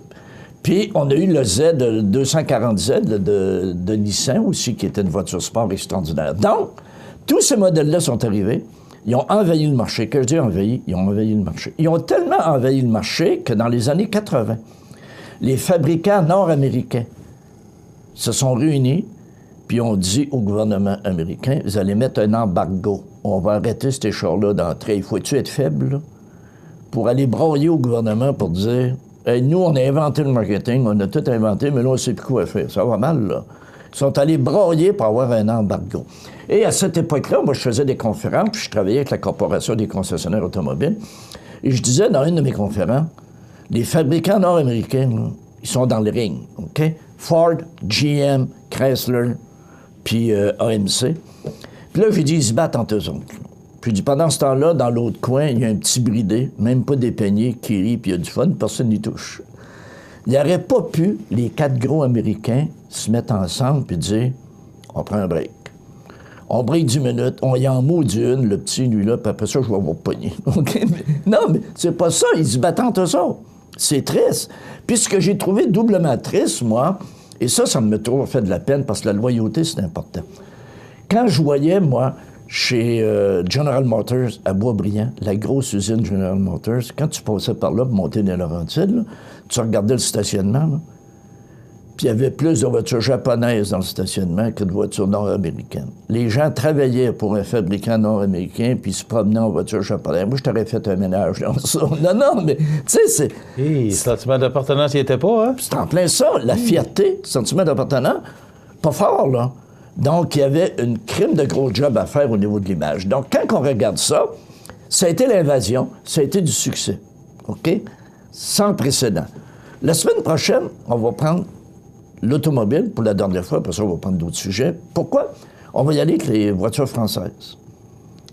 Speaker 14: Puis, on a eu le Z240Z de Nissan aussi, qui était une voiture sport extraordinaire. Donc, tous ces modèles-là sont arrivés. Ils ont envahi le marché. Que je dis envahi? Ils ont envahi le marché. Ils ont tellement envahi le marché que dans les années 80, les fabricants nord-américains se sont réunis puis ont dit au gouvernement américain, vous allez mettre un embargo. On va arrêter ces chars-là d'entrée. Il faut-tu être faible, là, pour aller broyer au gouvernement pour dire, hey, nous, on a inventé le marketing, on a tout inventé, mais là, on ne sait plus quoi faire. Ça va mal, là. Ils sont allés broyer pour avoir un embargo. Et à cette époque-là, moi, je faisais des conférences, puis je travaillais avec la Corporation des concessionnaires automobiles. Et je disais dans une de mes conférences, les fabricants nord-américains, là, ils sont dans le ring, OK? Ford, GM, Chrysler, puis AMC. Puis là, j'ai dit, ils se battent entre eux autres. Puis j'ai dit, pendant ce temps-là, dans l'autre coin, il y a un petit bridé, même pas dépeigné, qui rit, puis il y a du fun, personne n'y touche. Il n'aurait pas pu, les 4 gros Américains, se mettre ensemble puis dire, on prend un break. On break 10 minutes, on y en maudit une, le petit, lui-là, puis après ça, je vais avoir pogné. Okay? Non, mais c'est pas ça, ils se battent entre eux autres. C'est triste. Puis ce que j'ai trouvé doublement triste, moi, et ça m'a toujours fait de la peine, parce que la loyauté, c'est important. Quand je voyais, moi, chez General Motors à Boisbriand, la grosse usine General Motors, quand tu passais par là pour monter dans Laurentides, là, tu regardais le stationnement, là, puis il y avait plus de voitures japonaises dans le stationnement que de voitures nord-américaines. Les gens travaillaient pour un fabricant nord-américain, puis ils se promenaient en voiture japonaise. Moi, je t'aurais fait un ménage dans ça. Non, mais, tu sais, c'est...
Speaker 3: Le sentiment d'appartenance, il n'y était pas, hein?
Speaker 14: C'est en plein ça, la fierté, le sentiment d'appartenance, pas fort, là. Donc, il y avait une crime de gros job à faire au niveau de l'image. Donc, quand on regarde ça, ça a été l'invasion, ça a été du succès, OK? Sans précédent. La semaine prochaine, on va prendre l'automobile pour la dernière fois, après ça, on va prendre d'autres sujets. Pourquoi? On va y aller avec les voitures françaises.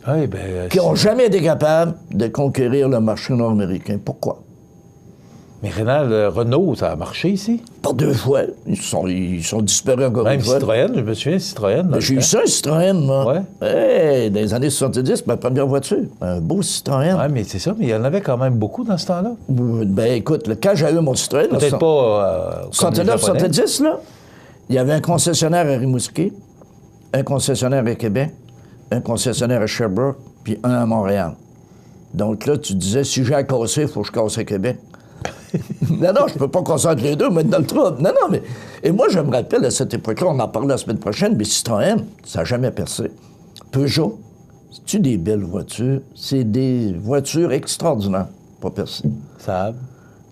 Speaker 3: Oui,
Speaker 14: qui n'ont jamais été capables de conquérir le marché nord-américain. Pourquoi?
Speaker 3: Mais Renault, ça a marché ici?
Speaker 14: Pas 2 fois. Ils sont disparus encore une fois.
Speaker 3: Même Citroën, je me souviens, Citroën.
Speaker 14: J'ai eu ça, un Citroën, moi.
Speaker 3: Ouais.
Speaker 14: Hey, dans les années 70, ma première voiture. Un beau Citroën.
Speaker 3: Oui, mais c'est ça, mais il y en avait quand même beaucoup dans ce temps-là.
Speaker 14: Ben écoute, quand j'ai eu mon Citroën...
Speaker 3: Peut-être pas...
Speaker 14: 69-70, là, il y avait un concessionnaire à Rimouski, un concessionnaire à Québec, un concessionnaire à Sherbrooke, puis un à Montréal. Donc là, tu disais, si j'ai à casser, il faut que je casse à Québec. Non, je peux pas concentrer les deux, mettre dans le trouble. Non, mais... Et moi, je me rappelle, à cette époque-là, on en parle la semaine prochaine, mais Citroën, ça n'a jamais percé. Peugeot, c'est-tu des belles voitures? C'est des voitures extraordinaires, pas percé.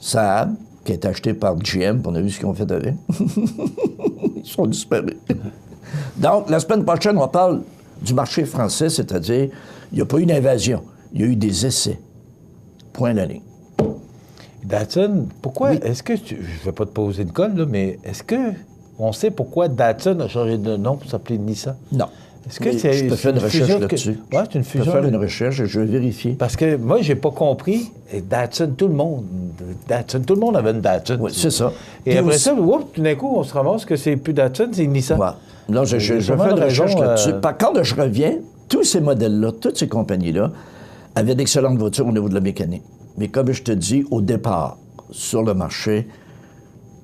Speaker 14: Saab, qui est acheté par GM, on a vu ce qu'ils ont fait avec. Ils sont disparus. Donc, la semaine prochaine, on parle du marché français, c'est-à-dire, il n'y a pas eu une invasion, il y a eu des essais. Point la ligne.
Speaker 3: Datsun, pourquoi, est-ce que, je ne vais pas te poser une colle, là, mais est-ce qu'on sait pourquoi Datsun a changé de nom pour s'appeler Nissan?
Speaker 14: Non.
Speaker 3: Est-ce que c'est
Speaker 14: je peux faire une recherche là-dessus.
Speaker 3: Oui, c'est une fusion.
Speaker 14: Je peux faire une recherche et je vais vérifier.
Speaker 3: Parce que moi, j'ai pas compris. Et Datsun, tout le monde avait une Datsun.
Speaker 14: Oui, c'est ça.
Speaker 3: Et après ça, tout d'un coup, on se ramasse que c'est plus Datsun, c'est Nissan.
Speaker 14: Ouais. Non, je vais faire une recherche là-dessus. Par contre, je reviens, tous ces modèles-là, toutes ces compagnies-là, avaient d'excellentes voitures au niveau de la mécanique. Mais comme je te dis, au départ, sur le marché,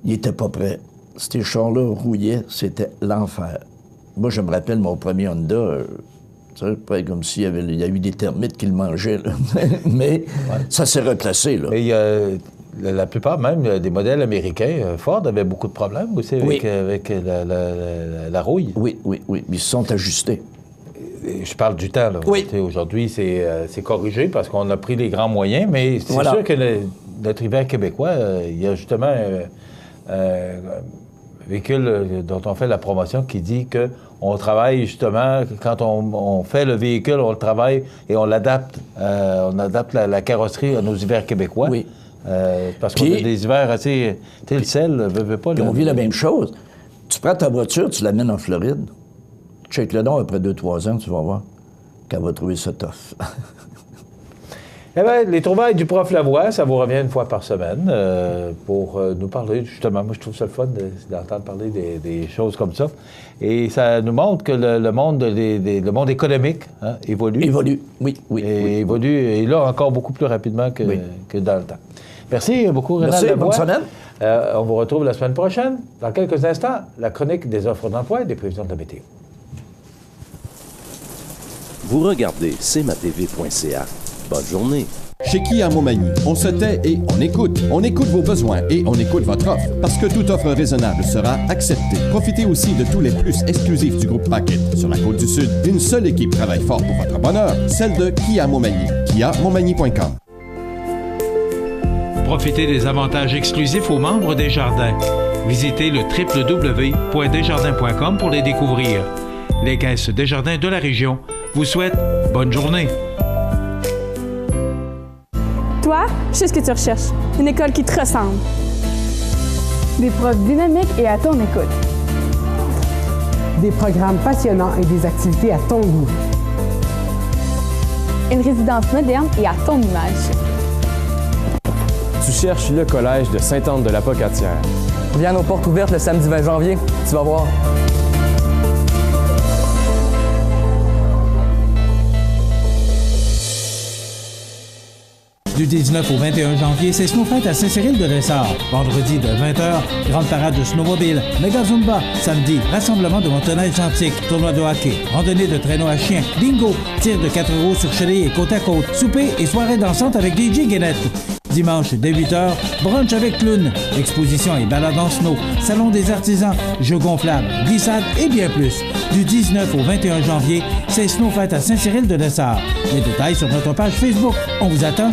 Speaker 14: ils n'étaient pas prêts. Ces chars-là rouillaient, c'était l'enfer. Moi, je me rappelle mon premier Honda, pas comme s'il y a eu des termites qui le mangeaient, là. Mais ça s'est replacé, là.
Speaker 3: Mais la plupart, même, des modèles américains, Ford avait beaucoup de problèmes aussi avec la rouille.
Speaker 14: Oui. Ils se sont ajustés.
Speaker 3: Je parle du temps, là.
Speaker 14: Oui.
Speaker 3: Aujourd'hui, c'est corrigé parce qu'on a pris les grands moyens, mais c'est sûr que notre hiver québécois, il y a justement un véhicule dont on fait la promotion qui dit qu'on travaille justement, quand on fait le véhicule, on le travaille et on l'adapte. On adapte la carrosserie à nos hivers québécois.
Speaker 14: Oui.
Speaker 3: Parce qu'on a des hivers assez... Tu sais, le sel, veut pas...
Speaker 14: Puis on vit la même chose. Tu prends ta voiture, tu l'amènes en Floride. Check le nom, après 2-3 ans, tu vas voir qu'elle va trouver ça tough.
Speaker 3: Eh bien, les trouvailles du prof Lavoie, ça vous revient une fois par semaine pour nous parler, justement, moi je trouve ça le fun d'entendre parler des choses comme ça. Et ça nous montre que le monde économique évolue.
Speaker 14: Évolue, oui.
Speaker 3: Évolue, et là, encore beaucoup plus rapidement que dans le temps. Merci beaucoup, Rénal Lavoie.
Speaker 14: Bonne semaine.
Speaker 3: On vous retrouve la semaine prochaine. Dans quelques instants, la chronique des offres d'emploi et des prévisions de la météo.
Speaker 6: Vous regardez cmatv.ca. Bonne journée.
Speaker 15: Chez Kia Montmagny, on se tait et on écoute. On écoute vos besoins et on écoute votre offre. Parce que toute offre raisonnable sera acceptée. Profitez aussi de tous les plus exclusifs du groupe Packet. Sur la Côte-du-Sud, une seule équipe travaille fort pour votre bonheur, celle de Kia Montmagny. KiaMontmagny.com.
Speaker 13: Profitez des avantages exclusifs aux membres des Jardins. Visitez le www.desjardins.com pour les découvrir. Les caisses Desjardins de la région vous souhaitent bonne journée.
Speaker 8: Toi, je sais ce que tu recherches. Une école qui te ressemble. Des profs dynamiques et à ton écoute.
Speaker 9: Des programmes passionnants et des activités à ton goût.
Speaker 8: Une résidence moderne et à ton image.
Speaker 10: Tu cherches le collège de Sainte-Anne-de-la-Pocatière.
Speaker 11: Viens à nos portes ouvertes le samedi 20 janvier. Tu vas voir.
Speaker 5: Du 19 au 21 janvier, c'est Snowfight à Saint-Cyril-de-Lessard. Vendredi de 20h, grande parade de snowmobile, méga zumba. Samedi, rassemblement de motoneige antique, tournoi de hockey, randonnée de traîneau à chien, bingo, tir de 4 roues sur chenille et côte à côte, souper et soirée dansante avec DJ Guénette. Dimanche, dès 8h, brunch avec clown, exposition et balade en snow, salon des artisans, jeux gonflables, glissades et bien plus. Du 19 au 21 janvier, c'est Snowfight à Saint-Cyril-de-Lessard. Les détails sur notre page Facebook. On vous attend.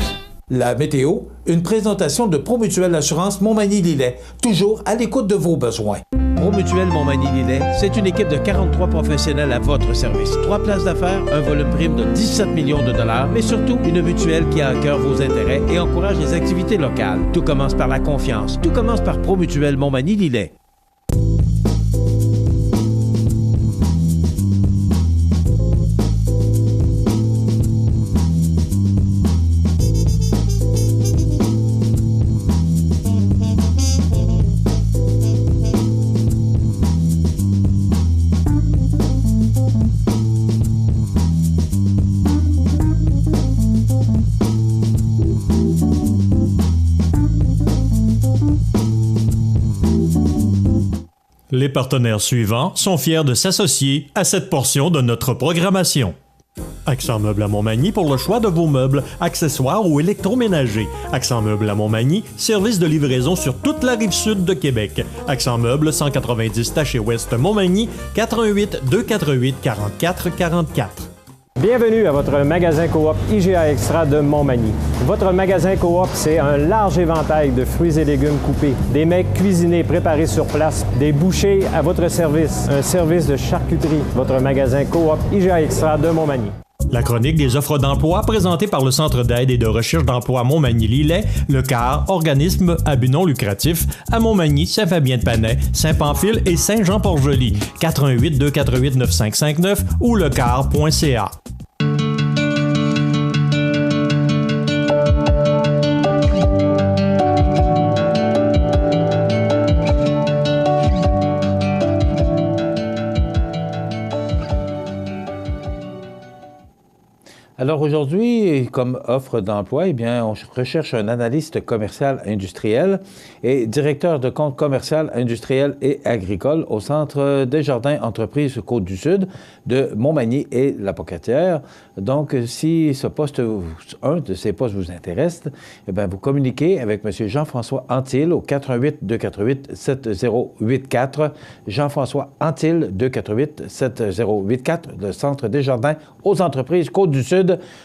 Speaker 13: La météo, une présentation de Promutuelle Assurance Montmagny-Lillet, toujours à l'écoute de vos besoins. Promutuelle Montmagny-Lillet, c'est une équipe de 43 professionnels à votre service. 3 places d'affaires, un volume prime de 17 millions de dollars, mais surtout une mutuelle qui a à cœur vos intérêts et encourage les activités locales. Tout commence par la confiance. Tout commence par Promutuelle Montmagny-Lillet.
Speaker 4: Les partenaires suivants sont fiers de s'associer à cette portion de notre programmation. Accent Meubles à Montmagny pour le choix de vos meubles, accessoires ou électroménagers. Accent Meubles à Montmagny, service de livraison sur toute la rive sud de Québec. Accent Meubles, 190 Taché-Ouest Montmagny, 88 248 44 44.
Speaker 7: Bienvenue à votre magasin coop IGA Extra de Montmagny. Votre magasin coop, c'est un large éventail de fruits et légumes coupés, des mets cuisinés préparés sur place, des bouchées à votre service, un service de charcuterie. Votre magasin coop IGA Extra de Montmagny.
Speaker 4: La chronique des offres d'emploi présentée par le Centre d'aide et de recherche d'emploi Montmagny-Lillet, le CAR, organisme à but non lucratif, à Montmagny, Saint-Fabien-de-Panay, Saint-Pamphile et Saint-Jean-Port-Joli. 88 248 9559 ou lecar.ca.
Speaker 3: Alors aujourd'hui, comme offre d'emploi, eh bien, on recherche un analyste commercial industriel et directeur de compte commercial industriel et agricole au Centre Desjardins Entreprises Côte-du-Sud de Montmagny et La Pocatière. Donc, si ce poste, un de ces postes vous intéresse, eh bien, vous communiquez avec M. Jean-François Antil au 418 248 7084. Jean-François Antil, 248 7084, le Centre Desjardins aux entreprises Côte-du-Sud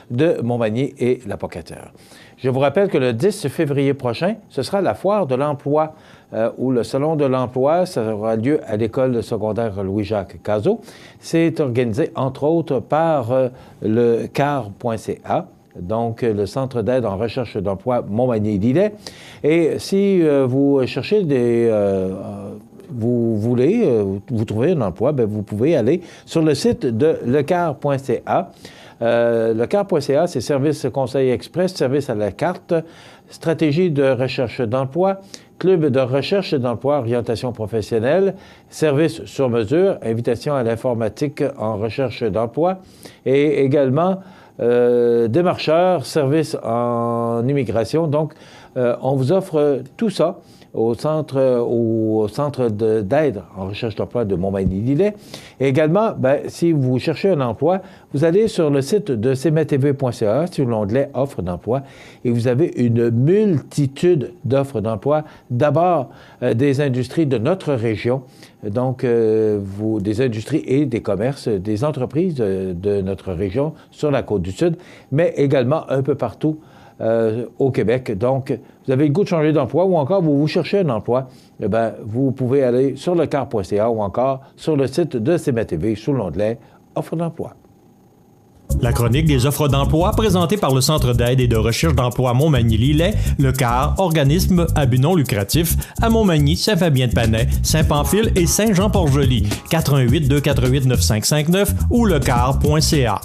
Speaker 3: de Montmagny et La Pocatière. Je vous rappelle que le 10 février prochain, ce sera la foire de l'emploi ou le salon de l'emploi. Ça aura lieu à l'école secondaire Louis-Jacques Cazot. C'est organisé, entre autres, par le CAR.ca, donc le Centre d'aide en recherche d'emploi Montmagny-Lillet. Et si vous cherchez vous voulez vous trouver un emploi, bien, vous pouvez aller sur le site de lecar.ca. Lecar.ca, c'est service conseil express, service à la carte, stratégie de recherche d'emploi, club de recherche d'emploi, orientation professionnelle, service sur mesure, invitation à l'informatique en recherche d'emploi et également démarcheur, service en immigration. Donc, on vous offre tout ça au centre d'aide en recherche d'emploi de Montmagny-Lillet. Et également, bien, si vous cherchez un emploi, vous allez sur le site de cmatv.ca, sur l'onglet « Offres d'emploi » et vous avez une multitude d'offres d'emploi. D'abord, des industries de notre région, donc des industries et des commerces, des entreprises de notre région sur la Côte-du-Sud, mais également un peu partout au Québec. Donc, vous avez le goût de changer d'emploi ou encore vous cherchez un emploi, eh bien, vous pouvez aller sur lecar.ca ou encore sur le site de CMA-TV sous l'onglet « Offre d'emploi ».
Speaker 4: La chronique des offres d'emploi présentée par le Centre d'aide et de recherche d'emploi Montmagny-Lillet, le CAR, organisme à but non lucratif, à Montmagny, Saint-Fabien-de-Panay, Saint-Pamphile et Saint-Jean-Port-Joli. 88-248-9559 ou lecar.ca.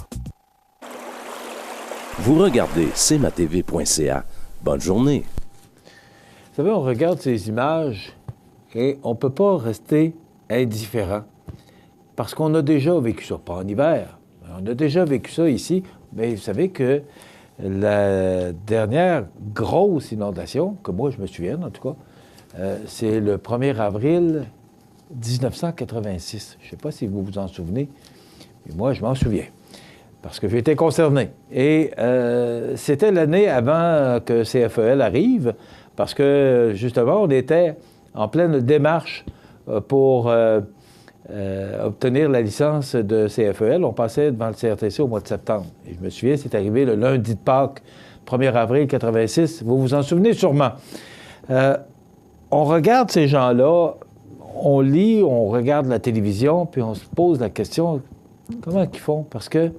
Speaker 6: Vous regardez cmatv.ca. Bonne journée.
Speaker 3: Vous savez, on regarde ces images et on ne peut pas rester indifférent parce qu'on a déjà vécu ça, pas en hiver. On a déjà vécu ça ici, mais vous savez que la dernière grosse inondation, que moi je me souviens en tout cas, c'est le 1er avril 1986. Je ne sais pas si vous vous en souvenez, mais moi je m'en souviens. Parce que j'ai été concerné. Et c'était l'année avant que CFEL arrive, parce que, justement, on était en pleine démarche pour obtenir la licence de CFEL. On passait devant le CRTC au mois de septembre. Et je me souviens, c'est arrivé le lundi de Pâques, 1er avril 86. Vous vous en souvenez sûrement. On regarde ces gens-là, on lit, on regarde la télévision, puis on se pose la question, comment ils font? Parce que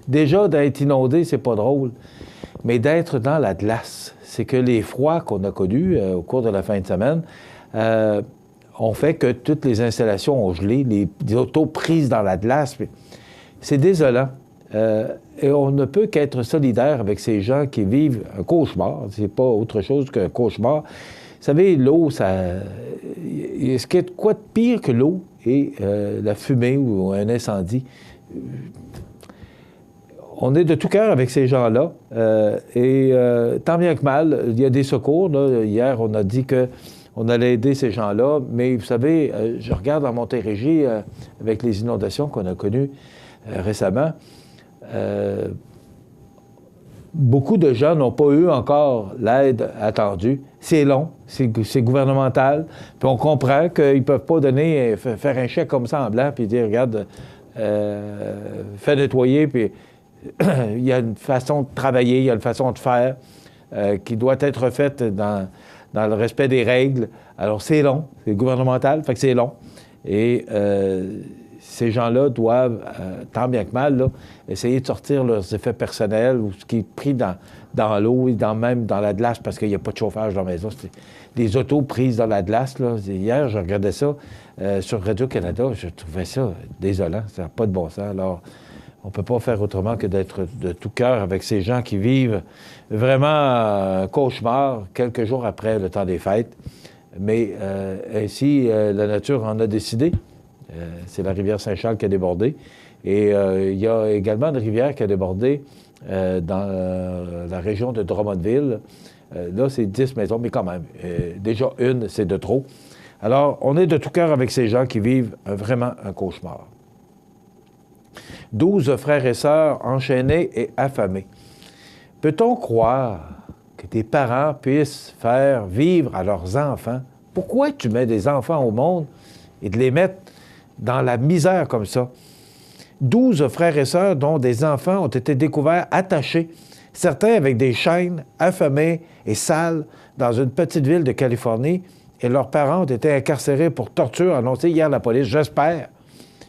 Speaker 3: déjà, d'être inondé, c'est pas drôle. Mais d'être dans la glace, c'est que les froids qu'on a connus au cours de la fin de semaine ont fait que toutes les installations ont gelé, les autos prises dans la glace. C'est désolant. Et on ne peut qu'être solidaire avec ces gens qui vivent un cauchemar. C'est pas autre chose qu'un cauchemar. Vous savez, l'eau, ça... Est-ce qu'il y a de quoi de pire que l'eau et la fumée ou un incendie? On est de tout cœur avec ces gens-là. Et tant bien que mal, il y a des secours. Là. Hier, on a dit qu'on allait aider ces gens-là. Mais vous savez, je regarde en Montérégie, avec les inondations qu'on a connues récemment, beaucoup de gens n'ont pas eu encore l'aide attendue. C'est long, c'est gouvernemental. Puis on comprend qu'ils ne peuvent pas donner, faire un chèque comme ça en blanc puis dire, regarde, fais nettoyer, puis... il y a une façon de travailler, il y a une façon de faire qui doit être faite dans le respect des règles. Alors, c'est long, c'est gouvernemental, fait que c'est long. Et ces gens-là doivent, tant bien que mal, là, essayer de sortir leurs effets personnels ou ce qui est pris dans l'eau et même dans la glace parce qu'il n'y a pas de chauffage dans la maison. C'est des autos prises dans la glace. Là. Hier, je regardais ça sur Radio-Canada, je trouvais ça désolant, ça n'a pas de bon sens. Alors, on ne peut pas faire autrement que d'être de tout cœur avec ces gens qui vivent vraiment un cauchemar quelques jours après le temps des fêtes. Mais ainsi, la nature en a décidé. C'est la rivière Saint-Charles qui a débordé. Et il y a également une rivière qui a débordé dans la région de Drummondville. Là, c'est 10 maisons, mais quand même, déjà une, c'est de trop. Alors, on est de tout cœur avec ces gens qui vivent vraiment un cauchemar. 12 frères et sœurs enchaînés et affamés. Peut-on croire que tes parents puissent faire vivre à leurs enfants? Pourquoi tu mets des enfants au monde et de les mettre dans la misère comme ça? 12 frères et sœurs dont des enfants ont été découverts attachés, certains avec des chaînes, affamés et sales, dans une petite ville de Californie, et leurs parents ont été incarcérés pour torture, annoncé hier la police, j'espère.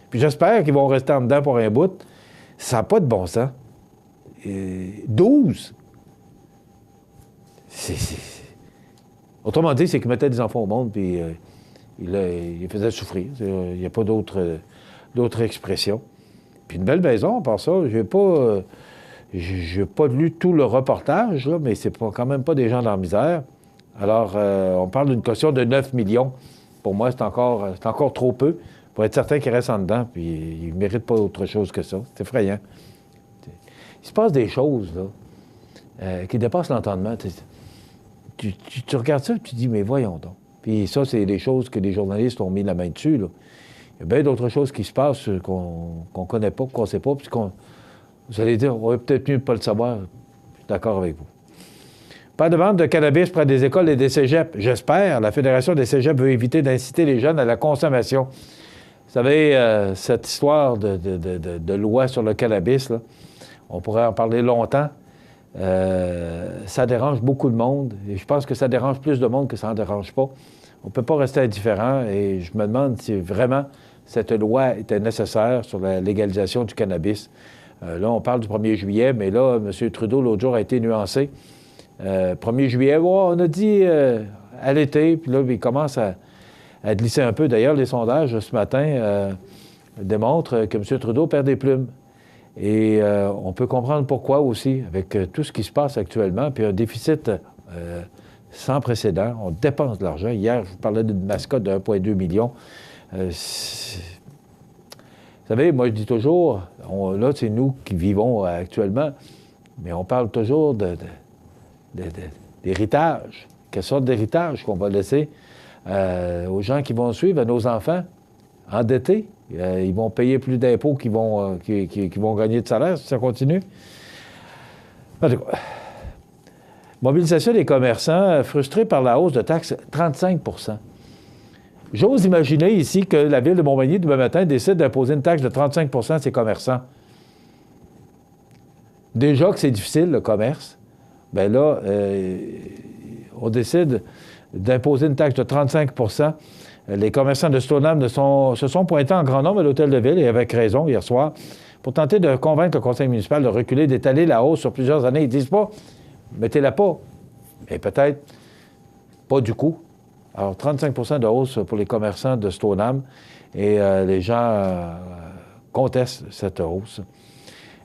Speaker 3: Puis j'espère qu'ils vont rester en dedans pour un bout. Ça n'a pas de bon sens. 12. Autrement dit, c'est qu'ils mettaient des enfants au monde, puis ils les faisaient souffrir. Il n'y a pas d'autre expression. Puis une belle maison, à part ça, j'ai pas lu tout le reportage, là, mais c'est quand même pas des gens dans la misère. Alors, on parle d'une caution de 9 millions. Pour moi, c'est encore trop peu. Pour être certain qu'ils restent en dedans, puis ils ne méritent pas autre chose que ça. C'est effrayant. Il se passe des choses, là, qui dépassent l'entendement. Tu regardes ça et tu te dis, mais voyons donc. Puis ça, c'est des choses que les journalistes ont mis la main dessus, là. Il y a bien d'autres choses qui se passent qu'on ne connaît pas, qu'on ne sait pas, puis vous allez dire, on aurait peut-être mieux de ne pas le savoir. Je suis d'accord avec vous. Pas de vente de cannabis près des écoles et des cégeps. J'espère. La Fédération des cégeps veut éviter d'inciter les jeunes à la consommation. Vous savez, cette histoire de loi sur le cannabis, là, on pourrait en parler longtemps. Ça dérange beaucoup de monde. Et je pense que ça dérange plus de monde que ça n'en dérange pas. On ne peut pas rester indifférent. Et je me demande si vraiment cette loi était nécessaire sur la légalisation du cannabis. Là, on parle du 1er juillet, mais là, M. Trudeau, l'autre jour, a été nuancé. 1er juillet, on a dit à l'été, puis là, il commence à glisser un peu. D'ailleurs, les sondages ce matin démontrent que M. Trudeau perd des plumes. Et on peut comprendre pourquoi aussi, avec tout ce qui se passe actuellement, puis un déficit sans précédent. On dépense de l'argent. Hier, je vous parlais d'une mascotte de 1,2 million. Vous savez, moi, je dis toujours, là, c'est nous qui vivons actuellement, mais on parle toujours d'héritage. Quelle sorte d'héritage qu'on va laisser aux gens qui vont suivre, à nos enfants, endettés. Ils vont payer plus d'impôts qu'ils vont gagner de salaire si ça continue. En tout cas, mobilisation des commerçants frustrés par la hausse de taxes, 35 %. J'ose imaginer ici que la Ville de Montmagny, demain matin, décide d'imposer une taxe de 35 % à ses commerçants. Déjà que c'est difficile, le commerce. Bien là, on décide d'imposer une taxe de 35 %. Les commerçants de Stoneham se sont pointés en grand nombre à l'Hôtel de Ville, et avec raison, hier soir, pour tenter de convaincre le conseil municipal de reculer, d'étaler la hausse sur plusieurs années. Ils disent pas, mettez-la pas. Mais peut-être pas du coup. Alors, 35 % de hausse pour les commerçants de Stoneham, et les gens contestent cette hausse.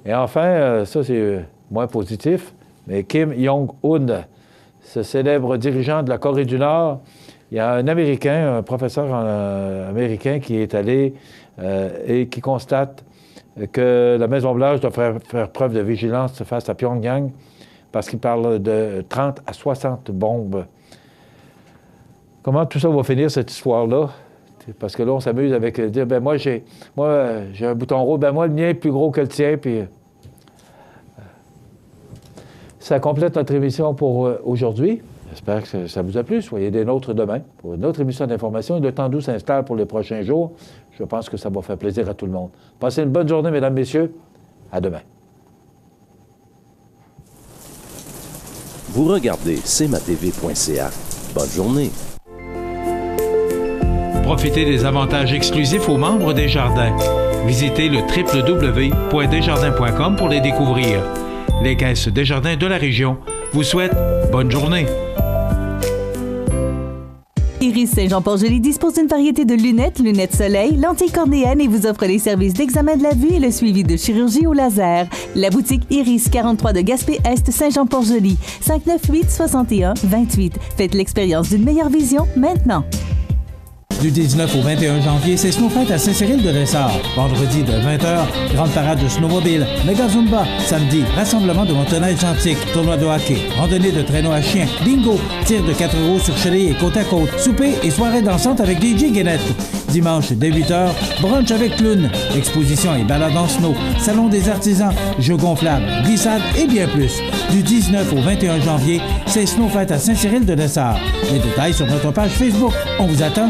Speaker 3: Et enfin, ça c'est moins positif, mais Kim Jong-un, ce célèbre dirigeant de la Corée du Nord, il y a un Américain, un professeur américain qui est allé et qui constate que la Maison-Blanche doit faire preuve de vigilance face à Pyongyang parce qu'il parle de 30 à 60 bombes. Comment tout ça va finir, cette histoire-là? Parce que là, on s'amuse avec dire, ben moi, j'ai un bouton rouge, ben moi, le mien est plus gros que le tien, puis... Ça complète notre émission pour aujourd'hui. J'espère que ça vous a plu. Soyez des nôtres demain pour une autre émission d'information. Le temps doux s'installe pour les prochains jours. Je pense que ça va faire plaisir à tout le monde. Passez une bonne journée, mesdames, messieurs. À demain.
Speaker 6: Vous regardez cmatv.ca. Bonne journée.
Speaker 13: Profitez des avantages exclusifs aux membres des Jardins. Visitez le www.desjardins.com pour les découvrir. Les caisses Desjardins de la région vous souhaitent bonne journée.
Speaker 1: Iris Saint-Jean-Port-Joli dispose d'une variété de lunettes soleil, lentilles cornéennes et vous offre les services d'examen de la vue et le suivi de chirurgie au laser. La boutique Iris 43 de Gaspé-Est Saint-Jean-Port-Joli, 598-61-28. Faites l'expérience d'une meilleure vision maintenant.
Speaker 5: Du 19 au 21 janvier, c'est Snowfight à Saint-Cyril-de-Lessard. Vendredi de 20h, grande parade de snowmobile, méga zumba. Samedi, rassemblement de motoneige antique, tournoi de hockey, randonnée de traîneau à chien, bingo, tir de 4 roues sur chalet et côte à côte, souper et soirée dansante avec DJ Guénette. Dimanche, dès 8h, brunch avec clown, exposition et balade en snow, salon des artisans, jeux gonflables, glissades et bien plus. Du 19 au 21 janvier, c'est Snowfight à Saint-Cyril-de-Lessard. Les détails sur notre page Facebook. On vous attend.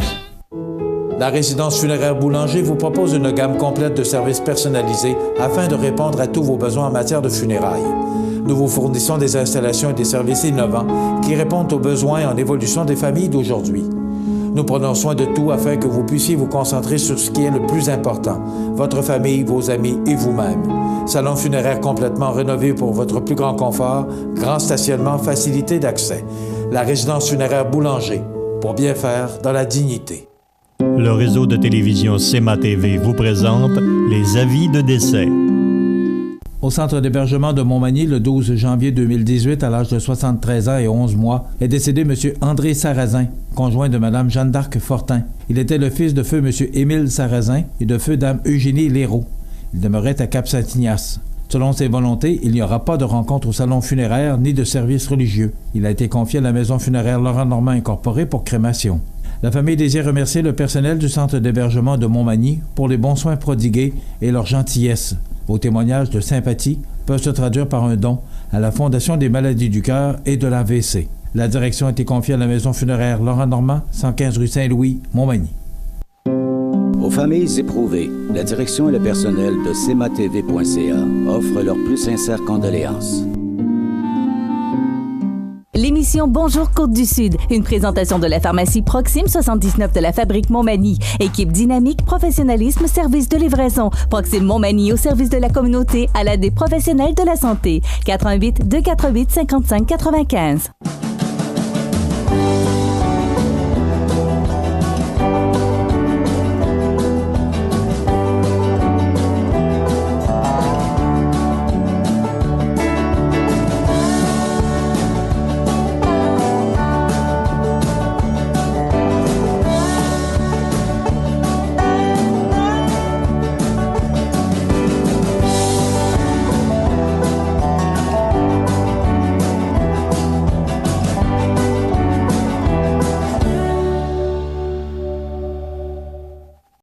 Speaker 3: La résidence funéraire Boulanger vous propose une gamme complète de services personnalisés afin de répondre à tous vos besoins en matière de funérailles. Nous vous fournissons des installations et des services innovants qui répondent aux besoins en évolution des familles d'aujourd'hui. Nous prenons soin de tout afin que vous puissiez vous concentrer sur ce qui est le plus important, votre famille, vos amis et vous-même. Salon funéraire complètement rénové pour votre plus grand confort, grand stationnement, facilité d'accès. La résidence funéraire Boulanger, pour bien faire dans la dignité.
Speaker 4: Le réseau de télévision CMA-TV vous présente les avis de décès.
Speaker 5: Au centre d'hébergement de Montmagny, le 12 janvier 2018, à l'âge de 73 ans et 11 mois, est décédé M. André Sarrazin, conjoint de Mme Jeanne d'Arc Fortin. Il était le fils de feu M. Émile Sarrazin et de feu Dame Eugénie Léraud. Il demeurait à Cap-Saint-Ignace. Selon ses volontés, il n'y aura pas de rencontre au salon funéraire ni de service religieux. Il a été confié à la maison funéraire Laurent Normand Incorporée pour crémation. La famille désire remercier le personnel du centre d'hébergement de Montmagny pour les bons soins prodigués et leur gentillesse. Vos témoignages de sympathie peuvent se traduire par un don à la Fondation des maladies du cœur et de l'AVC. La direction a été confiée à la maison funéraire Laurent Normand, 115 rue Saint-Louis, Montmagny.
Speaker 16: Aux familles éprouvées, la direction et le personnel de cmatv.ca offrent leurs plus sincères condoléances.
Speaker 1: L'émission l'émission Bonjour Côte-du-Sud, une présentation de la pharmacie Proxime 79 de la Fabrique Montmagny. Équipe dynamique, professionnalisme, service de livraison. Proxime Montmagny au service de la communauté à l'aide des professionnels de la santé. 88 248 55 95.